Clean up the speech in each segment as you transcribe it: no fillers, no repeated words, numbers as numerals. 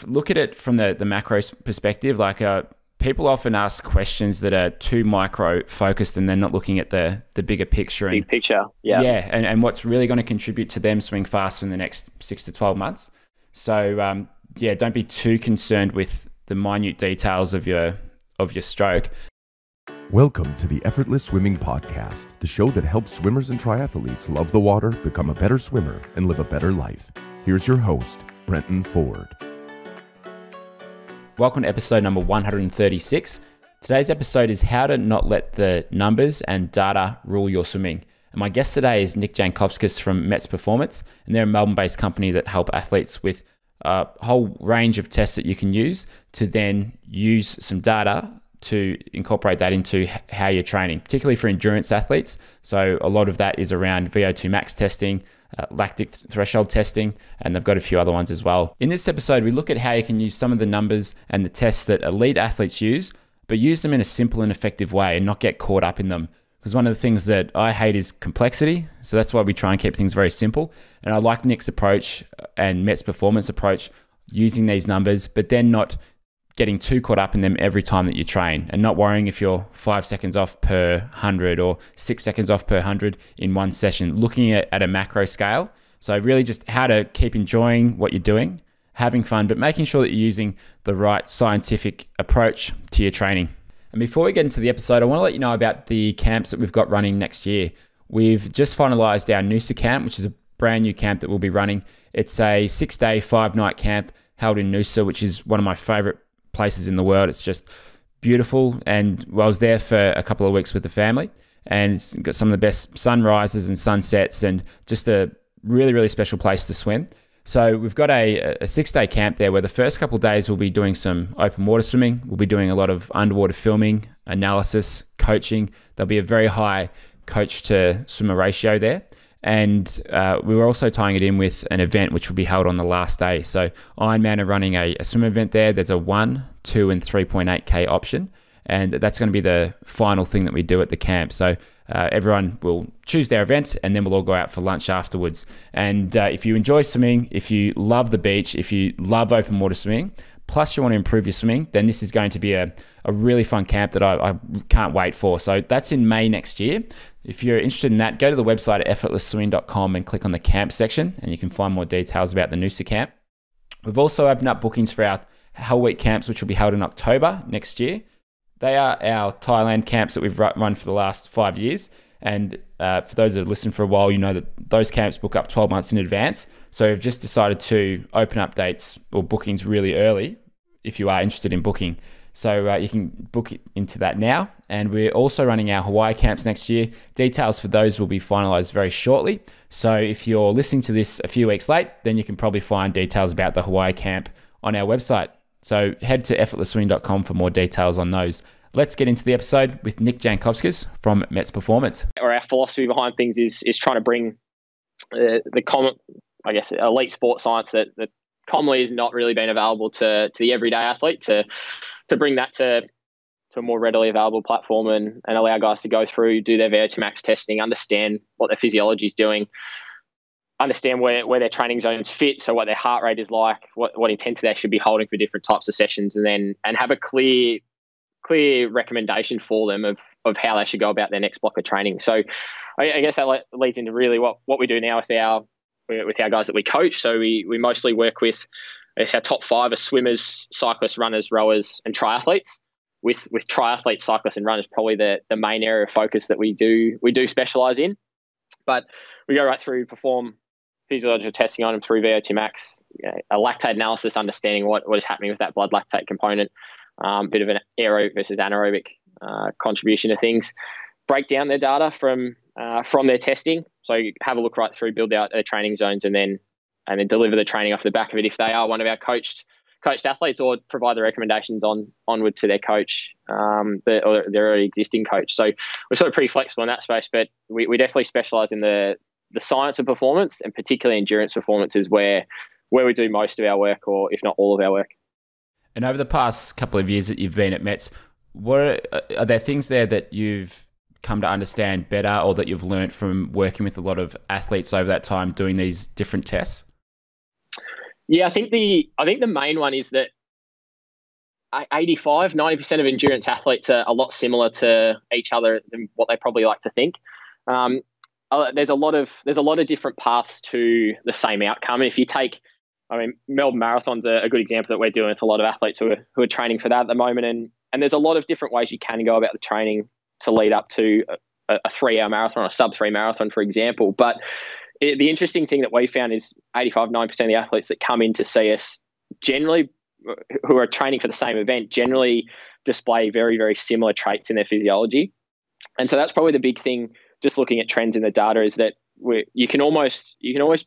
look at it from the macro perspective. Like people often ask questions that are too micro focused and they're not looking at the bigger picture. Big picture, yeah. Yeah, and what's really going to contribute to them swimming faster in the next 6 to 12 months. So don't be too concerned with the minute details of your stroke. Welcome to the Effortless Swimming Podcast, the show that helps swimmers and triathletes love the water, become a better swimmer, and live a better life. Here's your host, Brenton Ford. Welcome to episode number 136. Today's episode is how to not let the numbers and data rule your swimming. And my guest today is Nick Jankovskis from Mets Performance, and they're a Melbourne-based company that help athletes with a whole range of tests that you can use to then use some data to incorporate that into how you're training, particularly for endurance athletes. So a lot of that is around VO2 max testing, lactic threshold testing, and they've got a few other ones as well. In this episode, we look at how you can use some of the numbers and the tests that elite athletes use, but use them in a simple and effective way and not get caught up in them. Because one of the things that I hate is complexity. So that's why we try and keep things very simple. And I like Nick's approach and Mets Performance approach, using these numbers, but then not getting too caught up in them every time that you train and not worrying if you're 5 seconds off per 100 or 6 seconds off per 100 in one session, looking at a macro scale. So really just how to keep enjoying what you're doing, having fun, but making sure that you're using the right scientific approach to your training. And before we get into the episode, I want to let you know about the camps that we've got running next year. We've just finalized our Nusa Camp, which is a brand new camp that we'll be running. It's a 6-day, 5-night camp held in Nusa, which is one of my favorite places in the world. It's just beautiful, and I was there for a couple of weeks with the family, and it's got some of the best sunrises and sunsets and just a really, really special place to swim. So we've got a 6-day camp there where the first couple of days we'll be doing some open water swimming. We'll be doing a lot of underwater filming, analysis, coaching. There'll be a very high coach to swimmer ratio there. And we were also tying it in with an event which will be held on the last day. So Ironman are running a swim event there. There's a 1, 2, and 3.8K option. And that's going to be the final thing that we do at the camp. So everyone will choose their event, and then we'll all go out for lunch afterwards. And if you enjoy swimming, if you love the beach, if you love open water swimming, plus you want to improve your swimming, then this is going to be a really fun camp that I can't wait for. So that's in May next year. If you're interested in that, go to the website at effortlessswimming.com and click on the camp section, and you can find more details about the Nusa Camp. We've also opened up bookings for our Hell Week camps, which will be held in October next year. They are our Thailand camps that we've run for the last 5 years. And for those that have listened for a while, you know that those camps book up 12 months in advance. So we've just decided to open up dates or bookings really early if you are interested in booking. So you can book into that now. And we're also running our Hawaii camps next year. Details for those will be finalized very shortly. So if you're listening to this a few weeks late, then you can probably find details about the Hawaii camp on our website. So head to effortlessswimming.com for more details on those. Let's get into the episode with Nick Jankovskis from Mets Performance. Or our philosophy behind things is trying to bring the common, I guess, elite sports science that commonly has not really been available to the everyday athlete to bring that to a more readily available platform and allow guys to go through, do their VO2 max testing, understand what their physiology is doing, understand where their training zones fit, so what their heart rate is like, what intensity they should be holding for different types of sessions, and have a clear recommendation for them of how they should go about their next block of training. So I guess that leads into really what we do now with our guys that we coach. So we mostly work with, I guess, our top 5 are swimmers, cyclists, runners, rowers, and triathletes. With triathletes, cyclists, and runners probably the main area of focus that we do specialize in. But we go right through, perform physiological testing on them through VO2 max, a lactate analysis, understanding what is happening with that blood lactate component, bit of an aerobic versus anaerobic contribution to things, break down their data from their testing. So have a look right through, build out their training zones, and then deliver the training off the back of it if they are one of our coached athletes, or provide the recommendations onward to their coach, or their already existing coach. So we're sort of pretty flexible in that space, but we definitely specialize in the science of performance, and particularly endurance performance is where we do most of our work, or if not all of our work. And over the past couple of years that you've been at Mets, are there things there that you've come to understand better, or that you've learned from working with a lot of athletes over that time doing these different tests? Yeah, I think the main one is that 90% of endurance athletes are a lot similar to each other than what they probably like to think. There's a lot of different paths to the same outcome. And if you take, Melbourne Marathon's a good example that we're doing with a lot of athletes who are training for that at the moment. And there's a lot of different ways you can go about the training to lead up to a 3-hour marathon, or a sub-3 marathon, for example. But the interesting thing that we found is 85-90% of the athletes that come in to see us, generally, who are training for the same event, generally display very, very similar traits in their physiology. And so that's probably the big thing, just looking at trends in the data, is that you can almost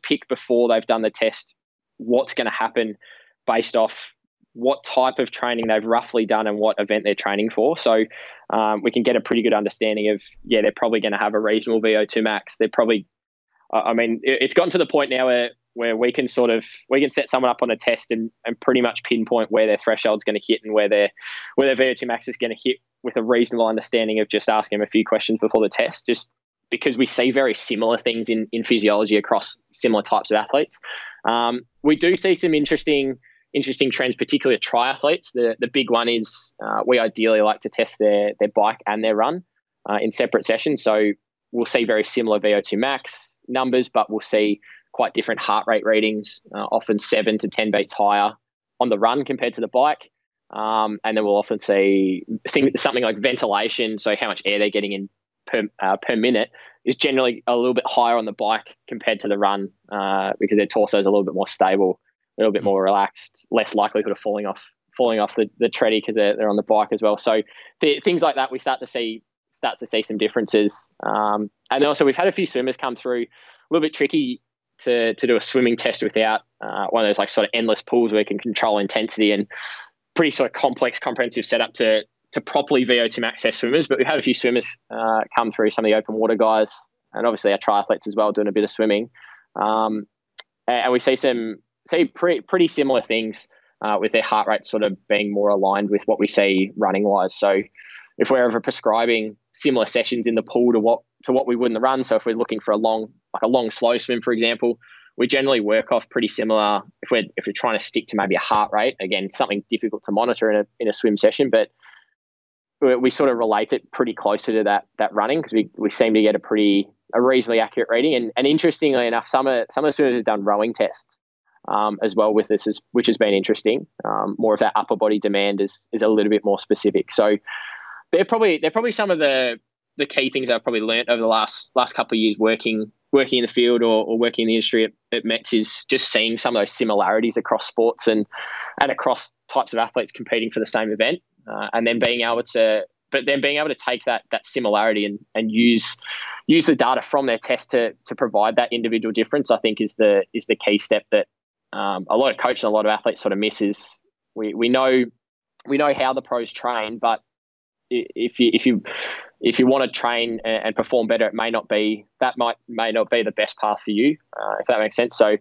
pick before they've done the test what's going to happen based off what type of training they've roughly done and what event they're training for. So we can get a pretty good understanding of, they're probably going to have a reasonable VO2 max. They're probably, it's gotten to the point now where we can set someone up on a test and pretty much pinpoint where their threshold's going to hit and where their VO2 max is going to hit, with a reasonable understanding of just asking them a few questions before the test, just because we see very similar things in physiology across similar types of athletes. We do see some interesting trends, particularly with triathletes. The big one is we ideally like to test their bike and their run in separate sessions. So we'll see very similar VO2 max numbers, but we'll see quite different heart rate readings, often 7 to 10 beats higher on the run compared to the bike. And then we'll often see something like ventilation, so how much air they're getting in per minute, is generally a little bit higher on the bike compared to the run, because their torso is a little bit more stable, a little bit more relaxed, less likelihood of falling off the treadie because they're on the bike as well. So things like that, we start to see some differences. And also we've had a few swimmers come through, a little bit tricky to do a swimming test without one of those like sort of endless pools where you can control intensity, and pretty sort of complex, comprehensive setup to properly VO2 max test swimmers. But we've had a few swimmers come through, some of the open water guys, and obviously our triathletes as well, doing a bit of swimming. And we see pretty similar things with their heart rate sort of being more aligned with what we see running wise. So if we're ever prescribing similar sessions in the pool to what we would in the run, so if we're looking for a long slow swim, for example, we generally work off pretty similar. If we're trying to stick to maybe a heart rate, again, something difficult to monitor in a swim session, but we sort of relate it pretty closely to that running, because we seem to get a reasonably accurate reading. And interestingly enough, some of the swimmers have done rowing tests as well with this, which has been interesting. More of that upper body demand is a little bit more specific. So they're probably some of the key things I've probably learned over the last couple of years working in the field or working in the industry at Mets, is just seeing some of those similarities across sports and across types of athletes competing for the same event, and then being able to take that similarity and use the data from their test to provide that individual difference, I think is the key step that a lot of coaches and a lot of athletes sort of miss. Is we know how the pros train, but if you want to train and perform better, it may not be the best path for you, if that makes sense. So,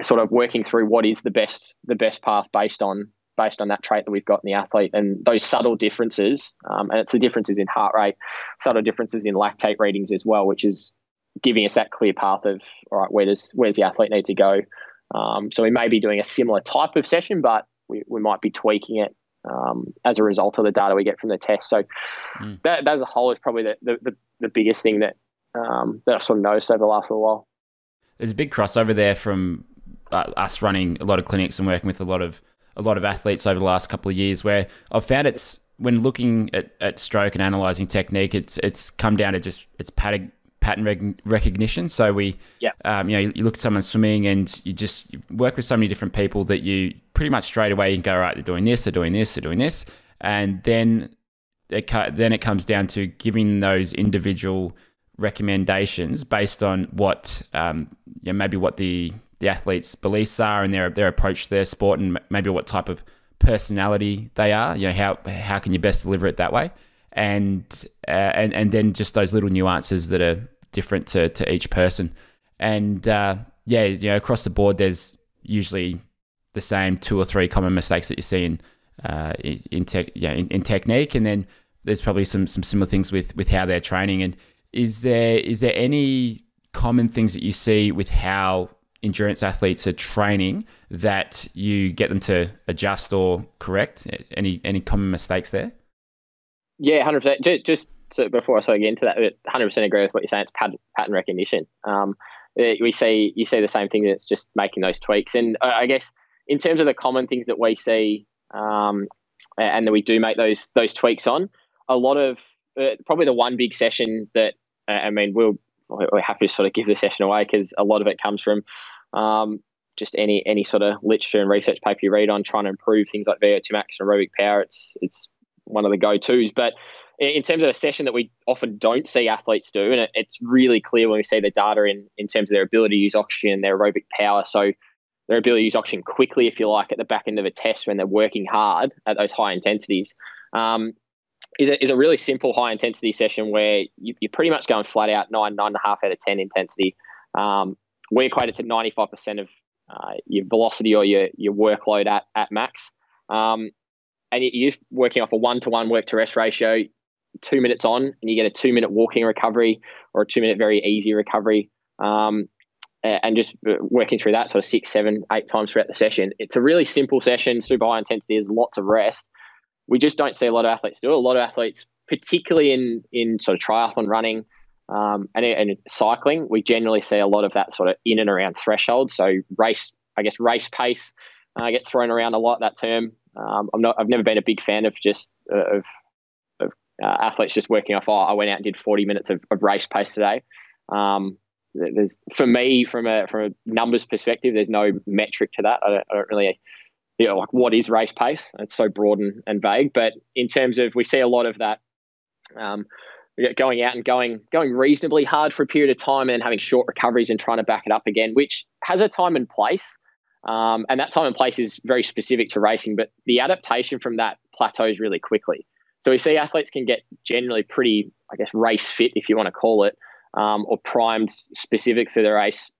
sort of working through what is the best path based on that trait that we've got in the athlete, and those subtle differences, and it's the differences in heart rate, subtle differences in lactate readings as well, which is giving us that clear path of, all right, where's the athlete need to go. So we may be doing a similar type of session, but we might be tweaking it as a result of the data we get from the test. So that as a whole is probably the biggest thing that I've sort of noticed over the last little while. There's a big crossover there from us running a lot of clinics and working with a lot of athletes over the last couple of years, where I've found it's, when looking at stroke and analysing technique, it's come down to just it's pattern recognition. So you look at someone swimming and you work with so many different people that you pretty much straight away you can go, right, they're doing this, they're doing this, they're doing this, and then it comes down to giving those individual recommendations based on what maybe what the athlete's beliefs are and their approach to their sport, and maybe what type of personality they are. How can you best deliver it that way, and then just those little nuances that are different to each person. And across the board, there's usually the same 2 or 3 common mistakes that you see in technique, and then there's probably some similar things with how they're training. And is there any common things that you see with how endurance athletes are training that you get them to adjust or correct? Any common mistakes there? Yeah, 100%. Just so before I sort of get into that, 100% agree with what you're saying. It's pattern recognition. You see the same thing. That's just making those tweaks. And I guess in terms of the common things that we see, and that we do make those tweaks on, a lot of probably the one big session that we're happy to sort of give the session away because a lot of it comes from just any sort of literature and research paper you read on trying to improve things like VO2 max and aerobic power. It's one of the go-tos. But in terms of a session that we often don't see athletes do, and it's really clear when we see the data in terms of their ability to use oxygen and their aerobic power. So their ability to use oxygen quickly, if you like, at the back end of a test when they're working hard at those high intensities, is a really simple high intensity session where you're pretty much going flat out 9.5 out of 10 intensity. We equate it to 95% of your velocity or your workload at max. And you're just working off a 1-to-1 work to rest ratio, 2 minutes on, and you get a 2-minute walking recovery or a 2-minute very easy recovery. And just working through that sort of 6, 7, 8 times throughout the session. It's a really simple session, super high intensity, there's lots of rest. We just don't see a lot of athletes do it. A lot of athletes, particularly in sort of triathlon running and cycling, we generally see a lot of that sort of in and around threshold. So race pace gets thrown around a lot, that term. I've never been a big fan of athletes just working off, I went out and did 40 minutes of race pace today. For me, from a numbers perspective, there's no metric to that. I don't really, like what is race pace? It's so broad and vague. But in terms of, we see a lot of that going out and going reasonably hard for a period of time and then having short recoveries and trying to back it up again, which has a time and place. And that time and place is very specific to racing, but the adaptation from that plateaus really quickly. So we see athletes can get generally pretty, I guess, race fit, if you want to call it, or primed specific for the race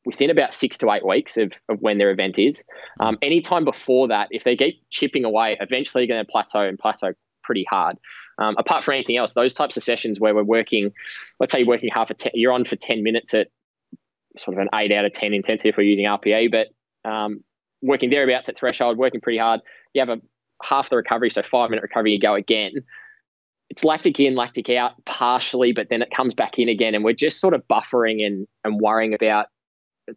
within about 6 to 8 weeks of when their event is. Anytime before that, if they keep chipping away, eventually they're going to plateau pretty hard. Apart from anything else, those types of sessions where we're working, let's say you're working you're on for 10 minutes at sort of an 8 out of 10 intensity if we're using RPA, but working thereabouts at threshold, working pretty hard. You have half the recovery, so 5-minute recovery, you go again. It's lactic in, lactic out partially, but then it comes back in again. And we're just sort of buffering and worrying about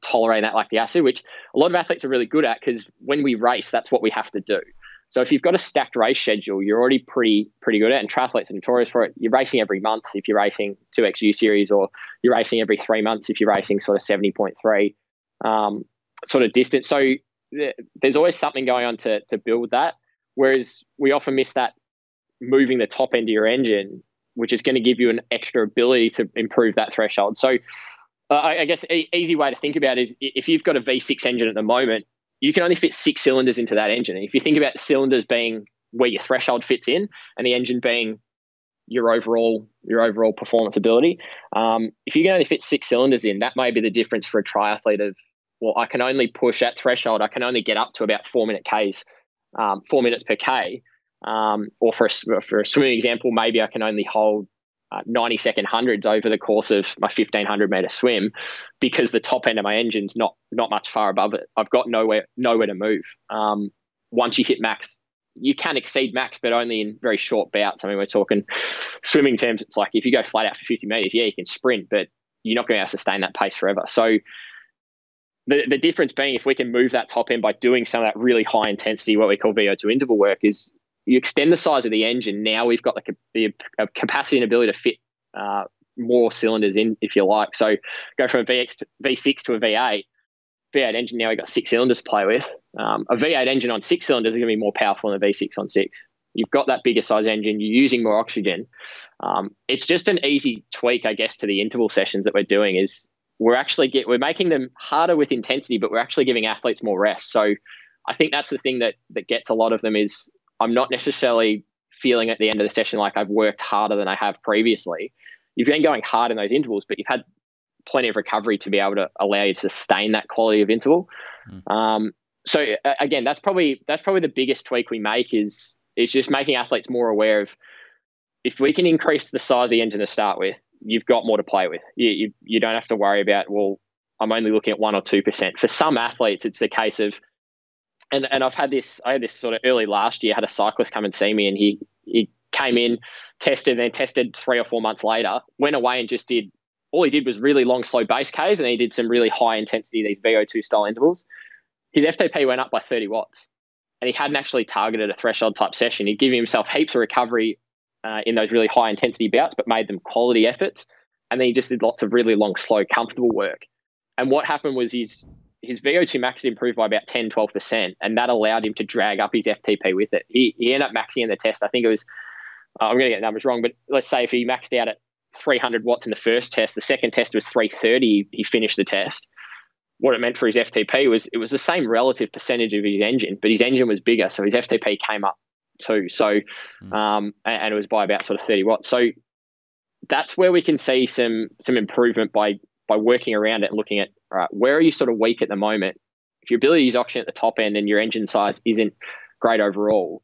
tolerating that lactic acid, which a lot of athletes are really good at because when we race, that's what we have to do. So if you've got a stacked race schedule, you're already pretty good at it. And triathletes are notorious for it. You're racing every month if you're racing 2XU series, or you're racing every 3 months if you're racing sort of 70.3 sort of distance. So there's always something going on to build that. Whereas we often miss that moving the top end of your engine, which is going to give you an extra ability to improve that threshold. So I guess an easy way to think about it is if you've got a V6 engine at the moment, you can only fit 6 cylinders into that engine. And if you think about the cylinders being where your threshold fits in and the engine being your overall performance ability, if you can only fit 6 cylinders in, that may be the difference for a triathlete of, well, I can only push at threshold. I can only get up to about 4-minute Ks, 4 minutes per K. Or for a swimming example, maybe I can only hold 90-second hundreds over the course of my 1,500 meter swim because the top end of my engine's not much far above it. I've got nowhere to move. Once you hit max, you can exceed max, but only in very short bouts. I mean, we're talking swimming terms. It's like if you go flat out for 50 meters, yeah, you can sprint, but you're not going to be able to sustain that pace forever. So the difference being, if we can move that top end by doing some of that really high intensity, what we call VO2 interval work, is you extend the size of the engine. Now we've got the capacity and ability to fit more cylinders in, if you like. So go from a V6 to a V8. V8 engine, now we've got 6 cylinders to play with. A V8 engine on 6 cylinders is going to be more powerful than a V6 on 6. You've got that bigger size engine. You're using more oxygen. It's just an easy tweak, I guess, to the interval sessions that we're doing. Is we're making them harder with intensity, but we're actually giving athletes more rest. So I think that's the thing that gets a lot of them is I'm not necessarily feeling at the end of the session like I've worked harder than I have previously. You've been going hard in those intervals, but you've had plenty of recovery to be able to allow you to sustain that quality of interval. So again, that's probably the biggest tweak we make is just making athletes more aware of, if we can increase the size of the engine to start with, you've got more to play with. You don't have to worry about, well, I'm only looking at 1 or 2%. For some athletes, it's a case of, and I had this sort of early last year, had a cyclist come and see me, and he came in, tested, and then tested 3 or 4 months later, went away and just did, all he did was really long, slow base Ks, and he did some really high intensity, these VO2 style intervals. His FTP went up by 30 watts, and he hadn't actually targeted a threshold type session. He'd given himself heaps of recovery in those really high intensity bouts, but made them quality efforts. And then he just did lots of really long, slow, comfortable work. And what happened was his VO2 max had improved by about 10, 12%, and that allowed him to drag up his FTP with it. He ended up maxing in the test. I think it was, I'm going to get the numbers wrong, but let's say if he maxed out at 300 watts in the first test, the second test was 330, he finished the test. What it meant for his FTP was it was the same relative percentage of his engine, but his engine was bigger, so his FTP came up too. So, and it was by about sort of 30 watts. So that's where we can see some improvement by working around it and looking at, all right, where are you sort of weak at the moment? If your ability to use oxygen at the top end and your engine size isn't great overall,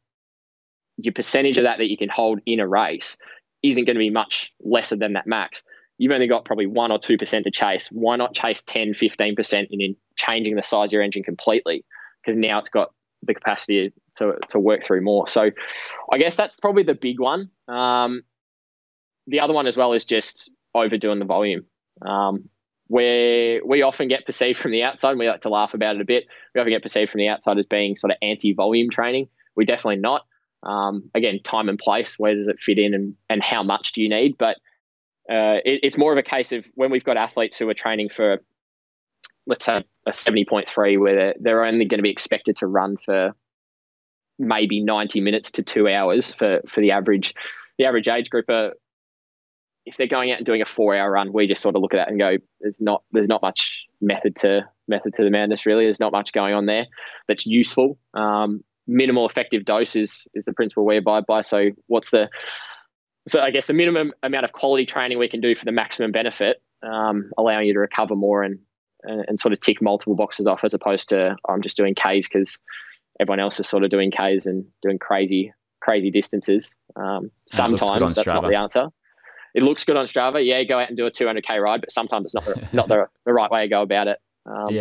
your percentage of that you can hold in a race isn't going to be much lesser than that max. You've only got probably 1 or 2% to chase. Why not chase 10, 15% in changing the size of your engine completely? Because now it's got the capacity to work through more. So I guess that's probably the big one. The other one as well is just overdoing the volume. Where we often get perceived from the outside, and we like to laugh about it a bit, we often get perceived from the outside as being sort of anti-volume training. We're definitely not. Again, time and place, where does it fit in and how much do you need? But it's more of a case of when we've got athletes who are training for, let's say, a 70.3, where they're only going to be expected to run for maybe 90 minutes to 2 hours for the average age group. If they're going out and doing a 4-hour run, we just sort of look at that and go, there's not much method to the madness, really. There's not much going on there that's useful. Minimal effective dose is the principle we abide by. So I guess the minimum amount of quality training we can do for the maximum benefit, allowing you to recover more and sort of tick multiple boxes off, as opposed to I'm just doing Ks because everyone else is sort of doing Ks and doing crazy distances. Sometimes that's not the answer. It looks good on Strava. Yeah, go out and do a 200K ride, but sometimes it's not the right way to go about it.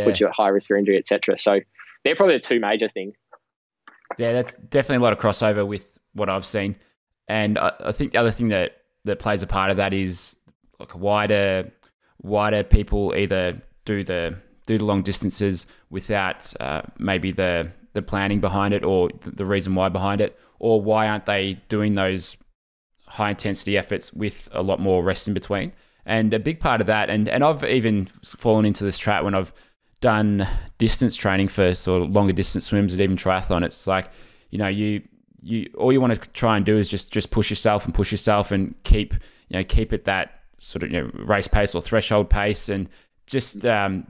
Puts you at high risk for injury, etc. So they're probably the two major things. Yeah, that's definitely a lot of crossover with what I've seen. And I think the other thing that plays a part of that is like why do people either do the long distances without maybe the planning behind it or the reason why behind it, or why aren't they doing those high intensity efforts with a lot more rest in between? And a big part of that, and I've even fallen into this trap when I've done distance training for sort of longer distance swims and even triathlon. It's like, you all you want to try and do is just push yourself and keep at that sort of race pace or threshold pace, and just and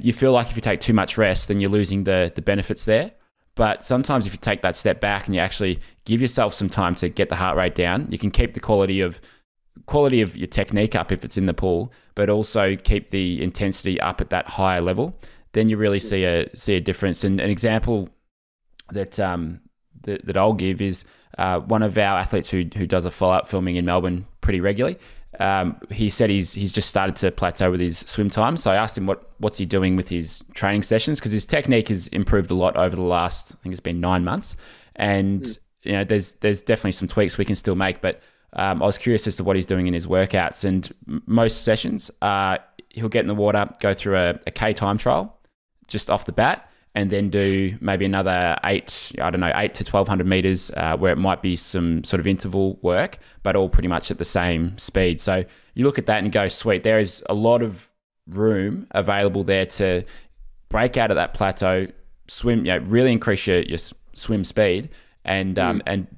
you feel like if you take too much rest, then you're losing the benefits there. But sometimes if you take that step back and you actually give yourself some time to get the heart rate down, you can keep the quality of your technique up if it's in the pool, but also keep the intensity up at that higher level. Then you really see a difference. And an example that I'll give is one of our athletes who does a follow-up filming in Melbourne pretty regularly. He said he's just started to plateau with his swim time. So I asked him what's he doing with his training sessions, because his technique has improved a lot over the last, I think it's been 9 months. And there's definitely some tweaks we can still make, but I was curious as to what he's doing in his workouts. And most sessions, he'll get in the water, go through a K time trial just off the bat, and then do maybe another 8 to 1200 meters, where it might be some sort of interval work, but all pretty much at the same speed. So you look at that and go, sweet, there is a lot of room available there to break out of that plateau, swim, really increase your swim speed, and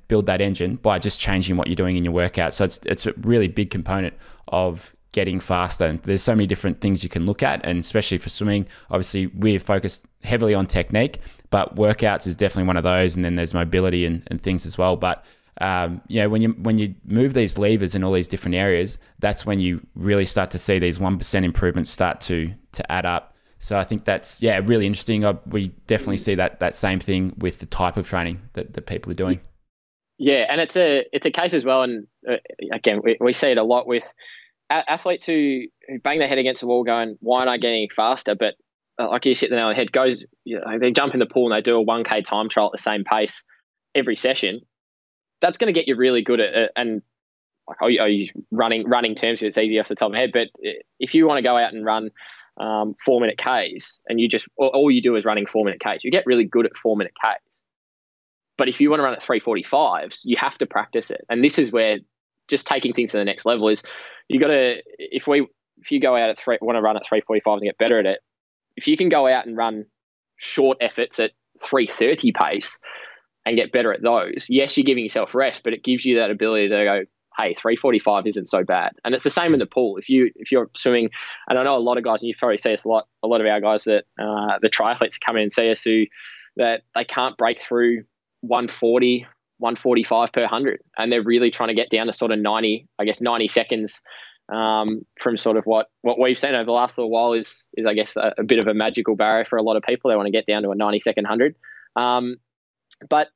build that engine by just changing what you're doing in your workout. So it's a really big component of getting faster. And there's so many different things you can look at, and especially for swimming, obviously we're focused heavily on technique, but workouts is definitely one of those. And then there's mobility and things as well. But when you move these levers in all these different areas, that's when you really start to see these 1% improvements start to add up. So I think that's really interesting. We definitely see that same thing with the type of training that people are doing. Yeah, and it's a case as well. And again, we see it a lot with athletes who bang their head against the wall going, why aren't I getting faster? But like you hit the nail on the head, they jump in the pool and they do a 1K time trial at the same pace every session. That's going to get you really good at it. And like, are you running terms? It's easy off the top of my head. But if you want to go out and run 4-minute Ks and all you do is running 4-minute Ks, you get really good at 4-minute Ks. But if you want to run at 3:45s, you have to practice it. And this is where just taking things to the next level is you got to, if you go out want to run at 3:45s and get better at it, if you can go out and run short efforts at 3:30 pace and get better at those, yes, you're giving yourself rest, but it gives you that ability to go, hey, 3:45 isn't so bad. And it's the same in the pool. If you're swimming, and I know a lot of guys, and you probably see us a lot of our guys that the triathletes come in and see us that they can't break through 140, 145 per 100. And they're really trying to get down to sort of 90 seconds from sort of what we've seen over the last little while is I guess a bit of a magical barrier for a lot of people. They want to get down to a 90-second 100. But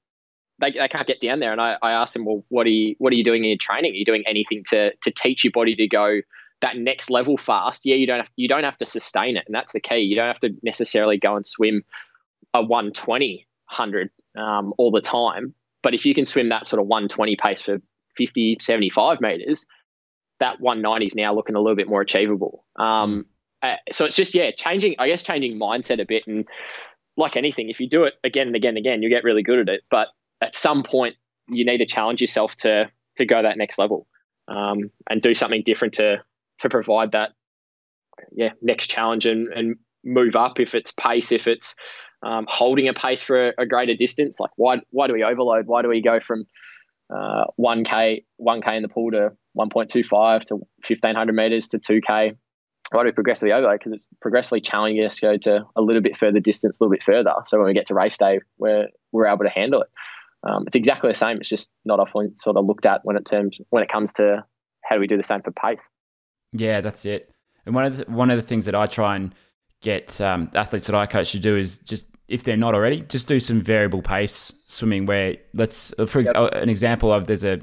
they can't get down there. And I asked them, well, what are you doing in your training? Are you doing anything to teach your body to go that next level fast? Yeah, you don't have to sustain it. And that's the key. You don't have to necessarily go and swim a 120 100 all the time. But if you can swim that sort of 120 pace for 50, 75 meters, that 190 is now looking a little bit more achievable. So it's just, changing mindset a bit. And like anything, if you do it again and again and again, you get really good at it. But at some point, you need to challenge yourself to go that next level and do something different to provide that next challenge and move up. If it's pace, if it's holding a pace for a greater distance, like why do we overload? Why do we go from 1K in the pool to 1.25 to 1,500 meters to 2K? Why do we progressively overload? Because it's progressively challenging us to go to a little bit further distance, a little bit further. So when we get to race day, we're able to handle it. It's exactly the same. It's just not often sort of looked at when it comes to how do we do the same for pace. Yeah, that's it. And one of the things that I try and get athletes that I coach to do is just, if they're not already, just do some variable pace swimming where an example of, there's a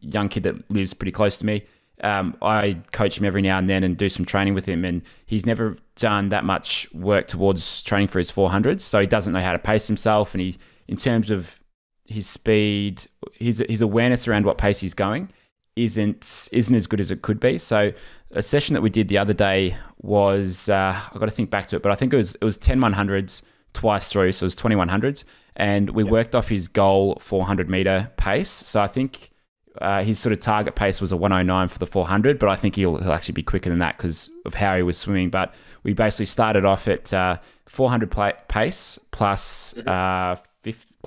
young kid that lives pretty close to me. I coach him every now and then and do some training with him, and he's never done that much work towards training for his 400s, so he doesn't know how to pace himself, and he, in terms of his speed, his awareness around what pace he's going isn't as good as it could be. So a session that we did the other day was, I've got to think back to it, but I think it was 10 100s twice through, so it was 2100s, and we worked off his goal 400 meter pace. So I think his sort of target pace was a 109 for the 400, but I think he'll actually be quicker than that because of how he was swimming. But we basically started off at 400 pace plus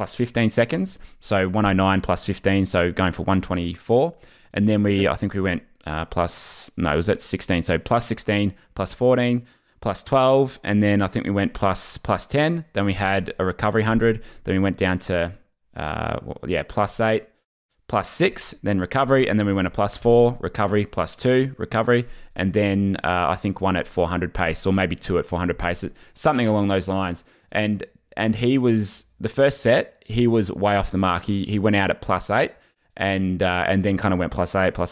15 seconds, so 109 plus 15, so going for 124. And then I think we went it was at 16, so plus 16, plus 14, plus 12, and then I think we went plus 10. Then we had a recovery 100. Then we went down to plus 8, plus 6, then recovery, and then we went a plus 4, recovery, plus 2, recovery, and then I think one at 400 pace, or maybe two at 400 pace, something along those lines. And he was, the first set, he was way off the mark. He went out at plus 8, and then kind of went plus 8, plus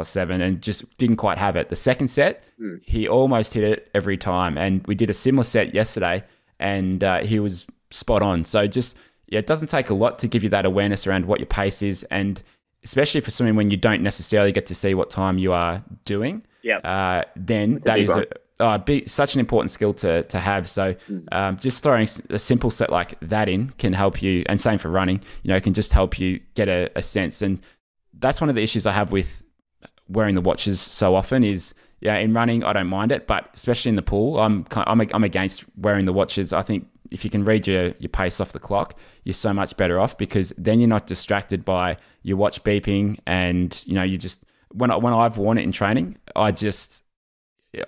7, and just didn't quite have it. The second set, he almost hit it every time, and we did a similar set yesterday, and he was spot on. So just, it doesn't take a lot to give you that awareness around what your pace is, and especially for swimming when you don't necessarily get to see what time you are doing. Then that is such an important skill to have. So just throwing a simple set like that in can help you, and same for running, can just help you get a sense. And that's one of the issues I have with wearing the watches so often is, in running, I don't mind it, but especially in the pool, I'm against wearing the watches. I think if you can read your pace off the clock, you're so much better off, because then you're not distracted by your watch beeping, and you just, when I've worn it in training,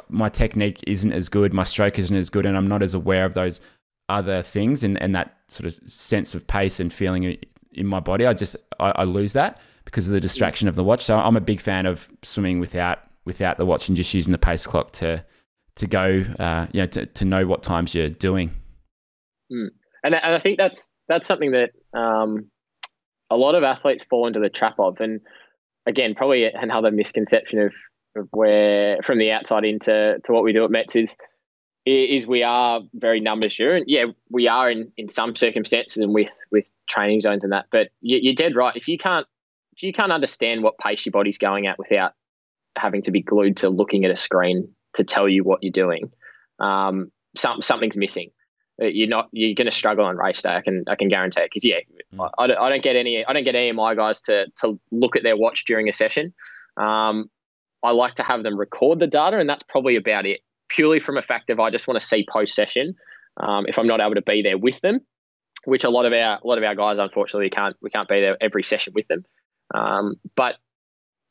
my technique isn't as good, my stroke isn't as good, and I'm not as aware of those other things and that sort of sense of pace and feeling in my body. I lose that because of the distraction of the watch. So I'm a big fan of swimming without the watch and just using the pace clock to go, to know what times you're doing. And I think that's something that a lot of athletes fall into the trap of. And again, probably another misconception where from the outside into what we do at Mets is we are very numbers driven. Yeah, we are in some circumstances and with training zones and that. But you're dead right. If you can't understand what pace your body's going at without having to be glued to looking at a screen to tell you what you're doing, something's missing. You're going to struggle on race day. I can guarantee it. Because I don't get any of my guys to look at their watch during a session. I like to have them record the data, and that's probably about it. Purely from a fact of I just want to see post session. If I'm not able to be there with them, which a lot of our guys unfortunately we can't be there every session with them. But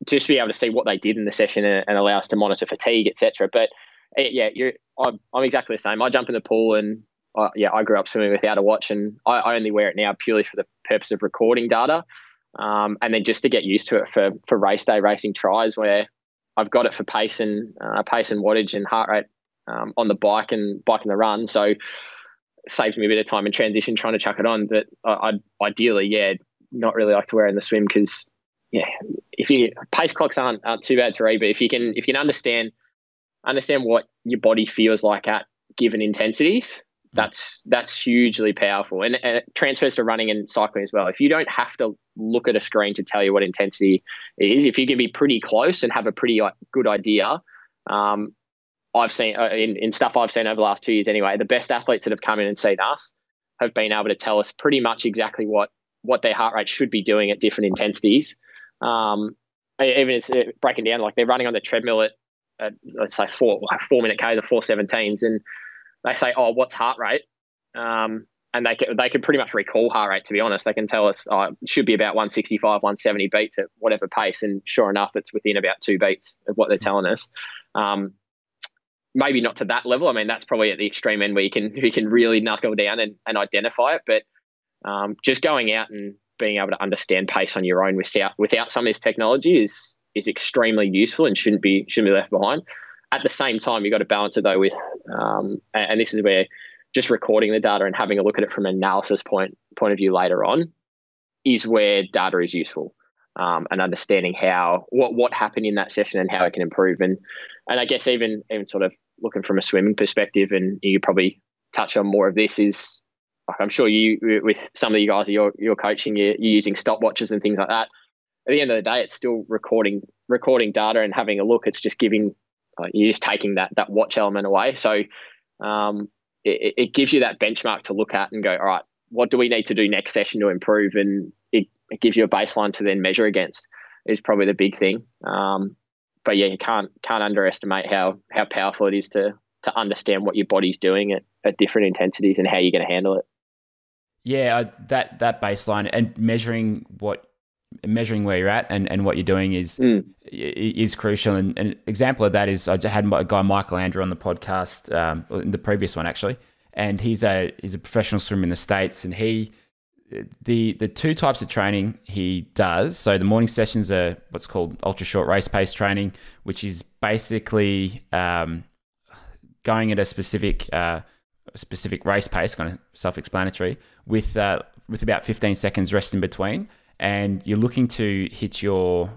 just be able to see what they did in the session and allow us to monitor fatigue, etc. But I'm exactly the same. I jump in the pool and I grew up swimming without a watch, and I only wear it now purely for the purpose of recording data, and then just to get used to it for race day racing tries where I've got it for pace and wattage and heart rate on the bike and the run. So it saves me a bit of time in transition trying to chuck it on. But I'd ideally, not really like to wear it in the swim because, if pace clocks aren't too bad to read, but if you can understand what your body feels like at given intensities, that's hugely powerful, and it transfers to running and cycling as well. If you don't have to look at a screen to tell you what intensity it is, if you can be pretty close and have a pretty good idea, I've seen in stuff I've seen over the last 2 years anyway, the best athletes that have come in and seen us have been able to tell us pretty much exactly what their heart rate should be doing at different intensities. Even it's breaking down, like they're running on the treadmill at let's say 4-minute K, the 4:17s, and they say, "Oh, what's heart rate?" And they can pretty much recall heart rate. To be honest, they can tell us it should be about 165, 170 beats at whatever pace, and sure enough, it's within about 2 beats of what they're telling us. Maybe not to that level. I mean, that's probably at the extreme end where you can really knuckle down and identify it. But just going out and being able to understand pace on your own without some of this technology is extremely useful and shouldn't be left behind. At the same time, you've got to balance it though with, and this is where just recording the data and having a look at it from an analysis point of view later on is where data is useful, and understanding what happened in that session and how it can improve. And I guess even sort of looking from a swimming perspective, and you probably touch on more of this, is like I'm sure you with some of you guys you're coaching, you're using stopwatches and things like that. At the end of the day, it's still recording data and having a look. It's just giving you're just taking that watch element away. So it gives you that benchmark to look at and go, all right, what do we need to do next session to improve? And it gives you a baseline to then measure against is probably the big thing. But yeah, you can't underestimate how powerful it is to understand what your body's doing at different intensities and how you're going to handle it. Yeah, that baseline and measuring where you're at and what you're doing is crucial. And an example of that is I just had a guy, Michael Andrew, on the podcast, in the previous one actually, and he's a professional swimmer in the States, and the two types of training he does. So the morning sessions are what's called ultra short race pace training, which is basically going at a specific race pace, kind of self-explanatory, with about 15 seconds rest in between. And you're looking to hit your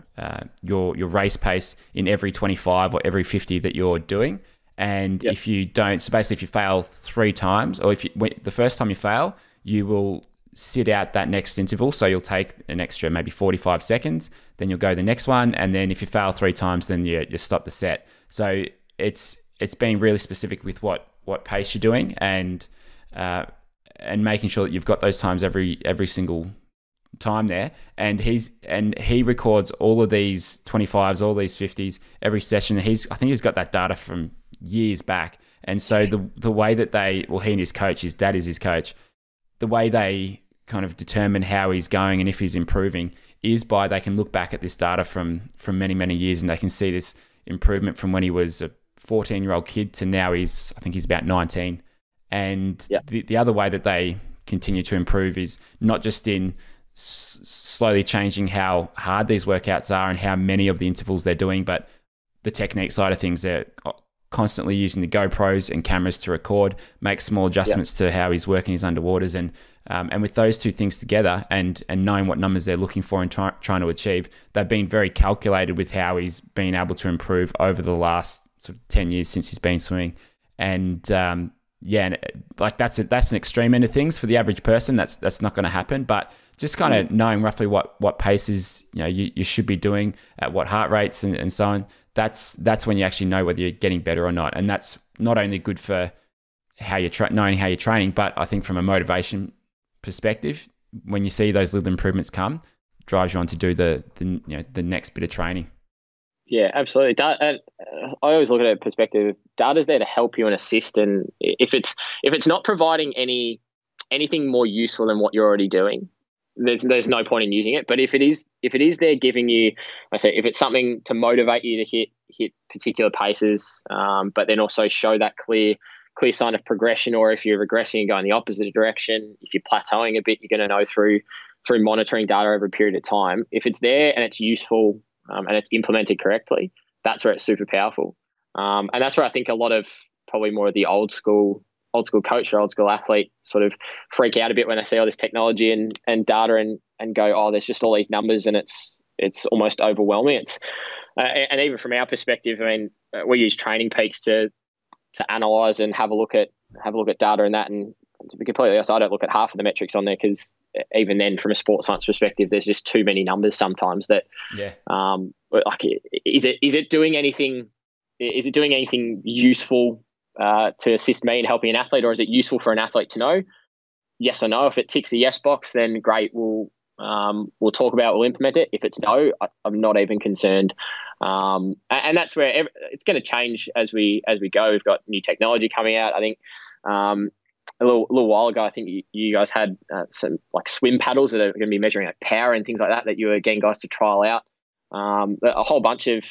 race pace in every 25 or every 50 that you're doing. And if you don't, so basically if you fail 3 times, or the first time you fail, you will sit out that next interval. So you'll take an extra maybe 45 seconds, then you'll go the next one. And then if you fail 3 times, then you stop the set. So it's being really specific with what pace you're doing and making sure that you've got those times every single time there. And he records all of these 25s, all these 50s every session. I think he's got that data from years back. And so the way that he and his coach, his dad is his coach, the way they kind of determine how he's going and if he's improving is by they can look back at this data from many, many years, and they can see this improvement from when he was a 14-year-old kid to now I think he's about 19. And the other way that they continue to improve is not just in slowly changing how hard these workouts are and how many of the intervals they're doing, but the technique side of things. They're constantly using the GoPros and cameras to record, make small adjustments to how he's working his underwaters, and with those two things together, and knowing what numbers they're looking for and trying to achieve, they've been very calculated with how he's been able to improve over the last sort of 10 years since he's been swimming. And and like that's an extreme end of things for the average person. That's not going to happen, but just kind of knowing roughly what paces you should be doing at what heart rates and so on. That's when you actually know whether you're getting better or not, and that's not only good for how you're knowing how you're training, but I think from a motivation perspective, when you see those little improvements come, drives you on to do the next bit of training. Yeah, absolutely. I always look at it perspective. Data's there to help you and assist, and if it's not providing anything more useful than what you're already doing, there's no point in using it. But if it is there giving you, if it's something to motivate you to hit particular paces, but then also show that clear sign of progression, or if you're regressing and going the opposite direction, if you're plateauing a bit, you're going to know through monitoring data over a period of time. If it's there and it's useful and it's implemented correctly, that's where it's super powerful. And that's where I think a lot of probably more of the old school coach or old school athlete sort of freak out a bit when they see all this technology and data and go, oh, there's just all these numbers and it's almost overwhelming. And even from our perspective, I mean, we use Training Peaks to analyze and have a look at data and that. And to be completely honest, I don't look at half of the metrics on there, because even then, from a sports science perspective, there's just too many numbers sometimes that, like, is it doing anything? Is it doing anything useful to assist me in helping an athlete, or is it useful for an athlete to know? Yes or no. If it ticks the yes box, then great. We'll implement it. If it's no, I'm not even concerned. And that's where it's going to change as we go. We've got new technology coming out. I think a little while ago, I think you guys had some like swim paddles that are going to be measuring like power and things like that you were getting guys to trial out. A whole bunch of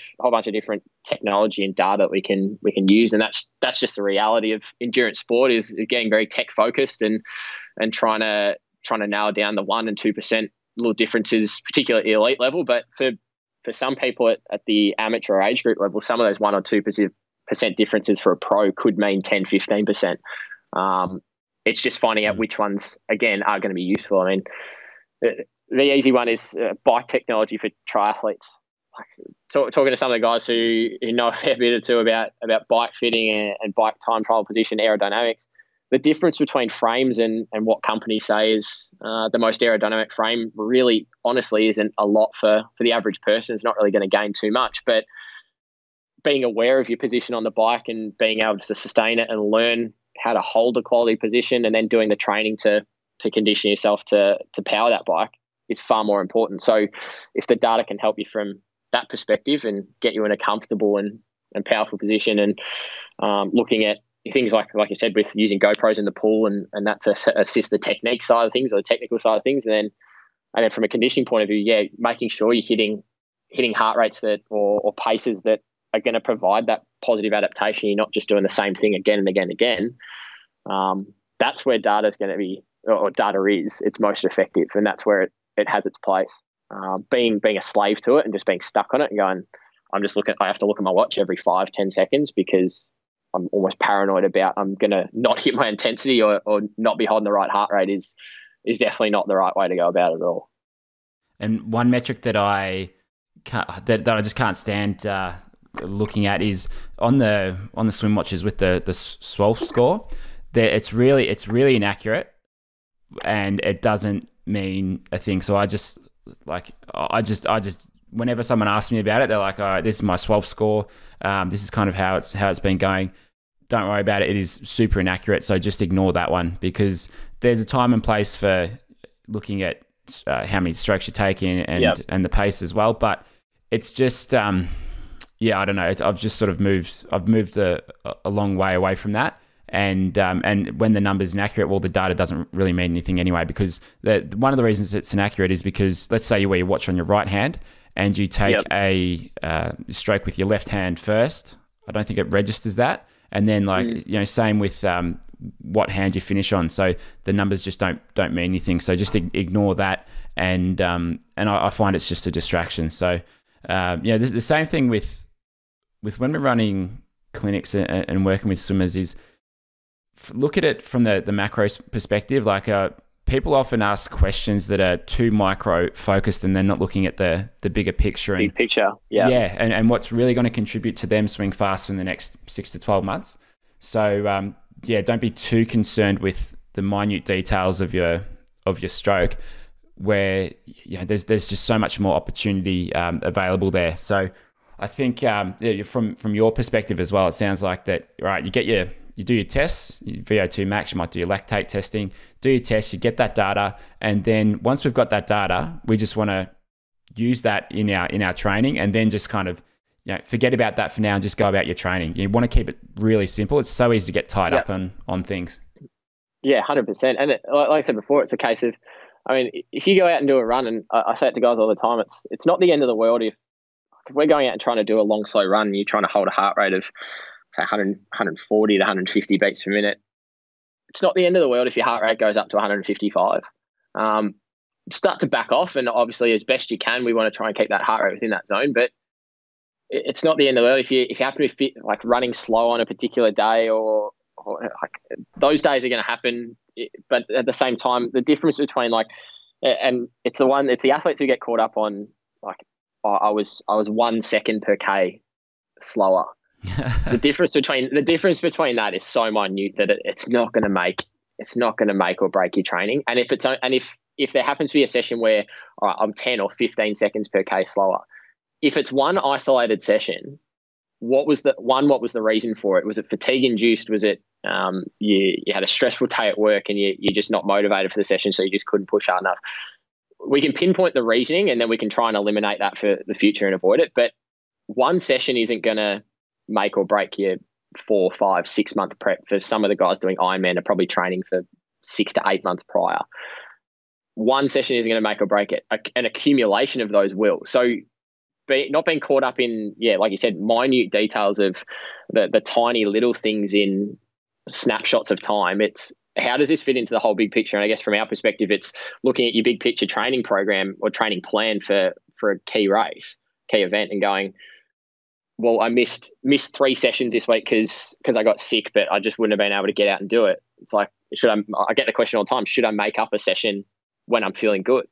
different technology and data that we can use, and that's just the reality of endurance sport, is getting very tech focused and trying to nail down the 1% and 2% little differences, particularly at elite level. But for some people at the amateur age group level, some of those 1% or 2% differences for a pro could mean 10, 15%. It's just finding out which ones, again, are going to be useful. I mean, the easy one is bike technology for triathletes. Talking to some of the guys who know a fair bit or two about bike fitting and bike time, trial position, aerodynamics, the difference between frames and what companies say is the most aerodynamic frame really, honestly, isn't a lot for the average person. It's not really going to gain too much. But being aware of your position on the bike and being able to sustain it and learn how to hold a quality position, and then doing the training to condition yourself to power that bike, is far more important. So if the data can help you from that perspective and get you in a comfortable and powerful position, and looking at things like you said, with using GoPros in the pool and that to assist the technique side of things, or the technical side of things, and then from a conditioning point of view, making sure you're hitting heart rates that or paces that are going to provide that positive adaptation. You're not just doing the same thing again and again and again. That's where data is going to be, or data is, it's most effective, and that's where it has its place. Being a slave to it and just being stuck on it and going, I have to look at my watch every 5-10 seconds because I'm almost paranoid about I'm going to not hit my intensity or not be holding the right heart rate is definitely not the right way to go about it at all. And one metric that I just can't stand looking at is on the swim watches with the swolf score. It's really inaccurate, and it doesn't mean a thing. So I just whenever someone asks me about it, they're like, all right, this is my swolf score. This is kind of how it's been going. Don't worry about it. It is super inaccurate. So just ignore that one, because there's a time and place for looking at how many strokes you're taking and the pace as well. But it's just, I don't know. I've just sort of moved a long way away from that. And when the number's inaccurate, well, the data doesn't really mean anything anyway, because one of the reasons it's inaccurate is because, let's say you wear your watch on your right hand and you take a stroke with your left hand first. I don't think it registers that. And then same with what hand you finish on. So the numbers just don't mean anything. So just ignore that. And I find it's just a distraction. So, the same thing with when we're running clinics and working with swimmers is look at it from the macro perspective. Like people often ask questions that are too micro focused and they're not looking at the bigger picture. Big picture, yeah. Yeah, and what's really going to contribute to them swimming faster in the next 6 to 12 months. So don't be too concerned with the minute details of your stroke, where there's just so much more opportunity available there. So I think from your perspective as well, it sounds like that. Right, you do your tests, your VO2 max, you might do your lactate testing, do your tests, you get that data, and then once we've got that data, we just want to use that in our training, and then just kind of forget about that for now and just go about your training. You want to keep it really simple. It's so easy to get tied up on things. Yeah, 100%. And like I said before, it's a case of, if you go out and do a run, and I say it to guys all the time, it's not the end of the world if we're going out and trying to do a long, slow run and you're trying to hold a heart rate of, say, 140 to 150 beats per minute. It's not the end of the world if your heart rate goes up to 155. Start to back off, and obviously as best you can, we want to try and keep that heart rate within that zone, but it's not the end of the world if you happen to fit like running slow on a particular day or like those days are going to happen. But at the same time, the difference between and it's the athletes who get caught up on I was 1 second per K slower. The difference between that is so minute that it's not going to make or break your training. And if there happens to be a session where I'm 10 or 15 seconds per K slower, if it's one isolated session, what was the reason for it? Was it fatigue induced? Was it you had a stressful day at work and you're just not motivated for the session, so you just couldn't push hard enough? We can pinpoint the reasoning, and then we can try and eliminate that for the future and avoid it. But one session isn't going to make or break your 4, 5, 6 month prep. For some of the guys doing Ironman are probably training for 6 to 8 months prior. One session isn't going to make or break it. An accumulation of those will. So not being caught up in, like you said, minute details of the tiny little things in snapshots of time. It's how does this fit into the whole big picture? And I guess from our perspective, it's looking at your big picture training program or training plan for a key race, key event, and going, well, I missed 3 sessions this week because I got sick, but I just wouldn't have been able to get out and do it. It's like, I get the question all the time, should I make up a session when I'm feeling good?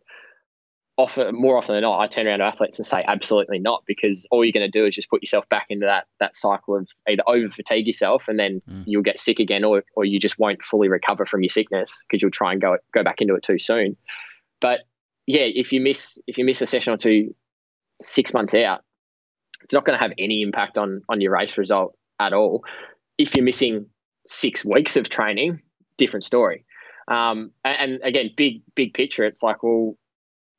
More often than not, I turn around to athletes and say absolutely not, because all you're going to do is just put yourself back into that cycle of either over fatigue yourself and then you'll get sick again, or you just won't fully recover from your sickness because you'll try and go back into it too soon. But yeah, if you miss a session or two 6 months out, it's not going to have any impact on your race result at all. If you're missing 6 weeks of training, different story. And again, big picture, it's like, well,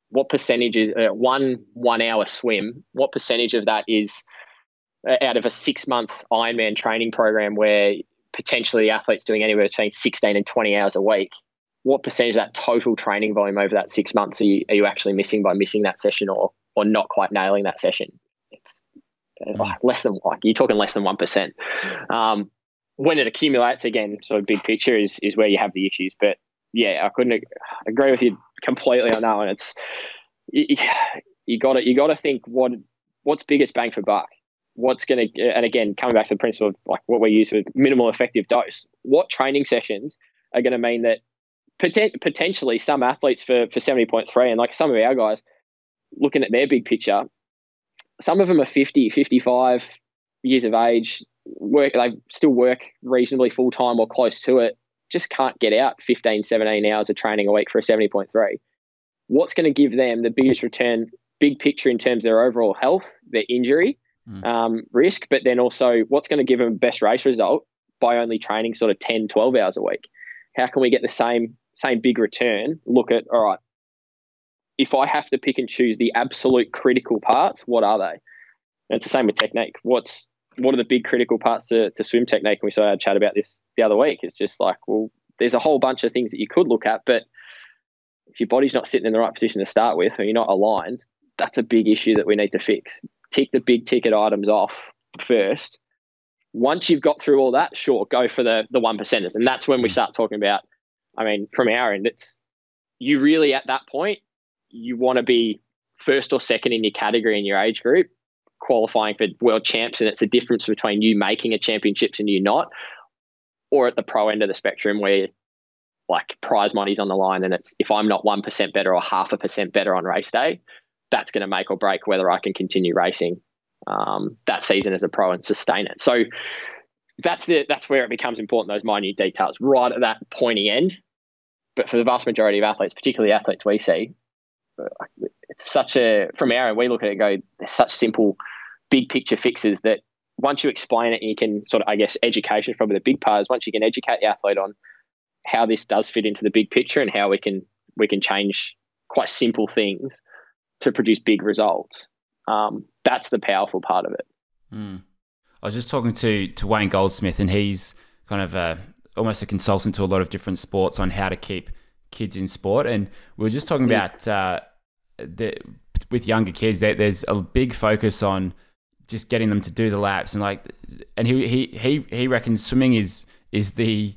what percentage is 1 hour swim? What percentage of that is out of a 6 month Ironman training program where potentially the athlete's doing anywhere between 16 and 20 hours a week? What percentage of that total training volume over that 6 months are you actually missing by missing that session or not quite nailing that session? It's less than, you're talking less than 1%. When it accumulates, again, sort of big picture is where you have the issues. But yeah, I couldn't agree with you completely on that one. It's you got to think what's biggest bang for buck. What's going to, and again, coming back to the principle of like what we use with minimal effective dose. What training sessions are going to mean that potentially some athletes for 70.3 and like some of our guys looking at their big picture, some of them are 50, 55 years of age, they still work reasonably full time or close to it, just can't get out 15, 17 hours of training a week for a 70.3. What's going to give them the biggest return, big picture in terms of their overall health, their injury risk, but then also what's going to give them best race result by only training sort of 10, 12 hours a week? How can we get the same big return? Look at, all right, if I have to pick and choose the absolute critical parts, what are they? And it's the same with technique. What are the big critical parts to swim technique? And we sort of had a chat about this the other week. It's just like, well, there's a whole bunch of things that you could look at, but if your body's not sitting in the right position to start with, or you're not aligned, that's a big issue that we need to fix. Tick the big ticket items off first. Once you've got through all that, sure, go for the 1%ers. And that's when we start talking about, I mean, from our end, it's you really at that point, you want to be first or second in your category in your age group qualifying for world champs and it's the difference between you making a championships and you not, or at the pro end of the spectrum where like prize money's on the line and it's if I'm not 1% better or 0.5% better on race day, that's going to make or break whether I can continue racing that season as a pro and sustain it. So that's where it becomes important, those minute details right at that pointy end. But for the vast majority of athletes, particularly athletes we see, it's such from our end, we look at it and go, they're such simple, big picture fixes that once you explain it, you can sort of, I guess, education is probably the big part, is once you can educate the athlete on how this does fit into the big picture and how we can change quite simple things to produce big results. That's the powerful part of it. I was just talking to Wayne Goldsmith, and he's kind of almost a consultant to a lot of different sports on how to keep kids in sport. And we were just talking about with younger kids, there's a big focus on just getting them to do the laps, and he reckons swimming is the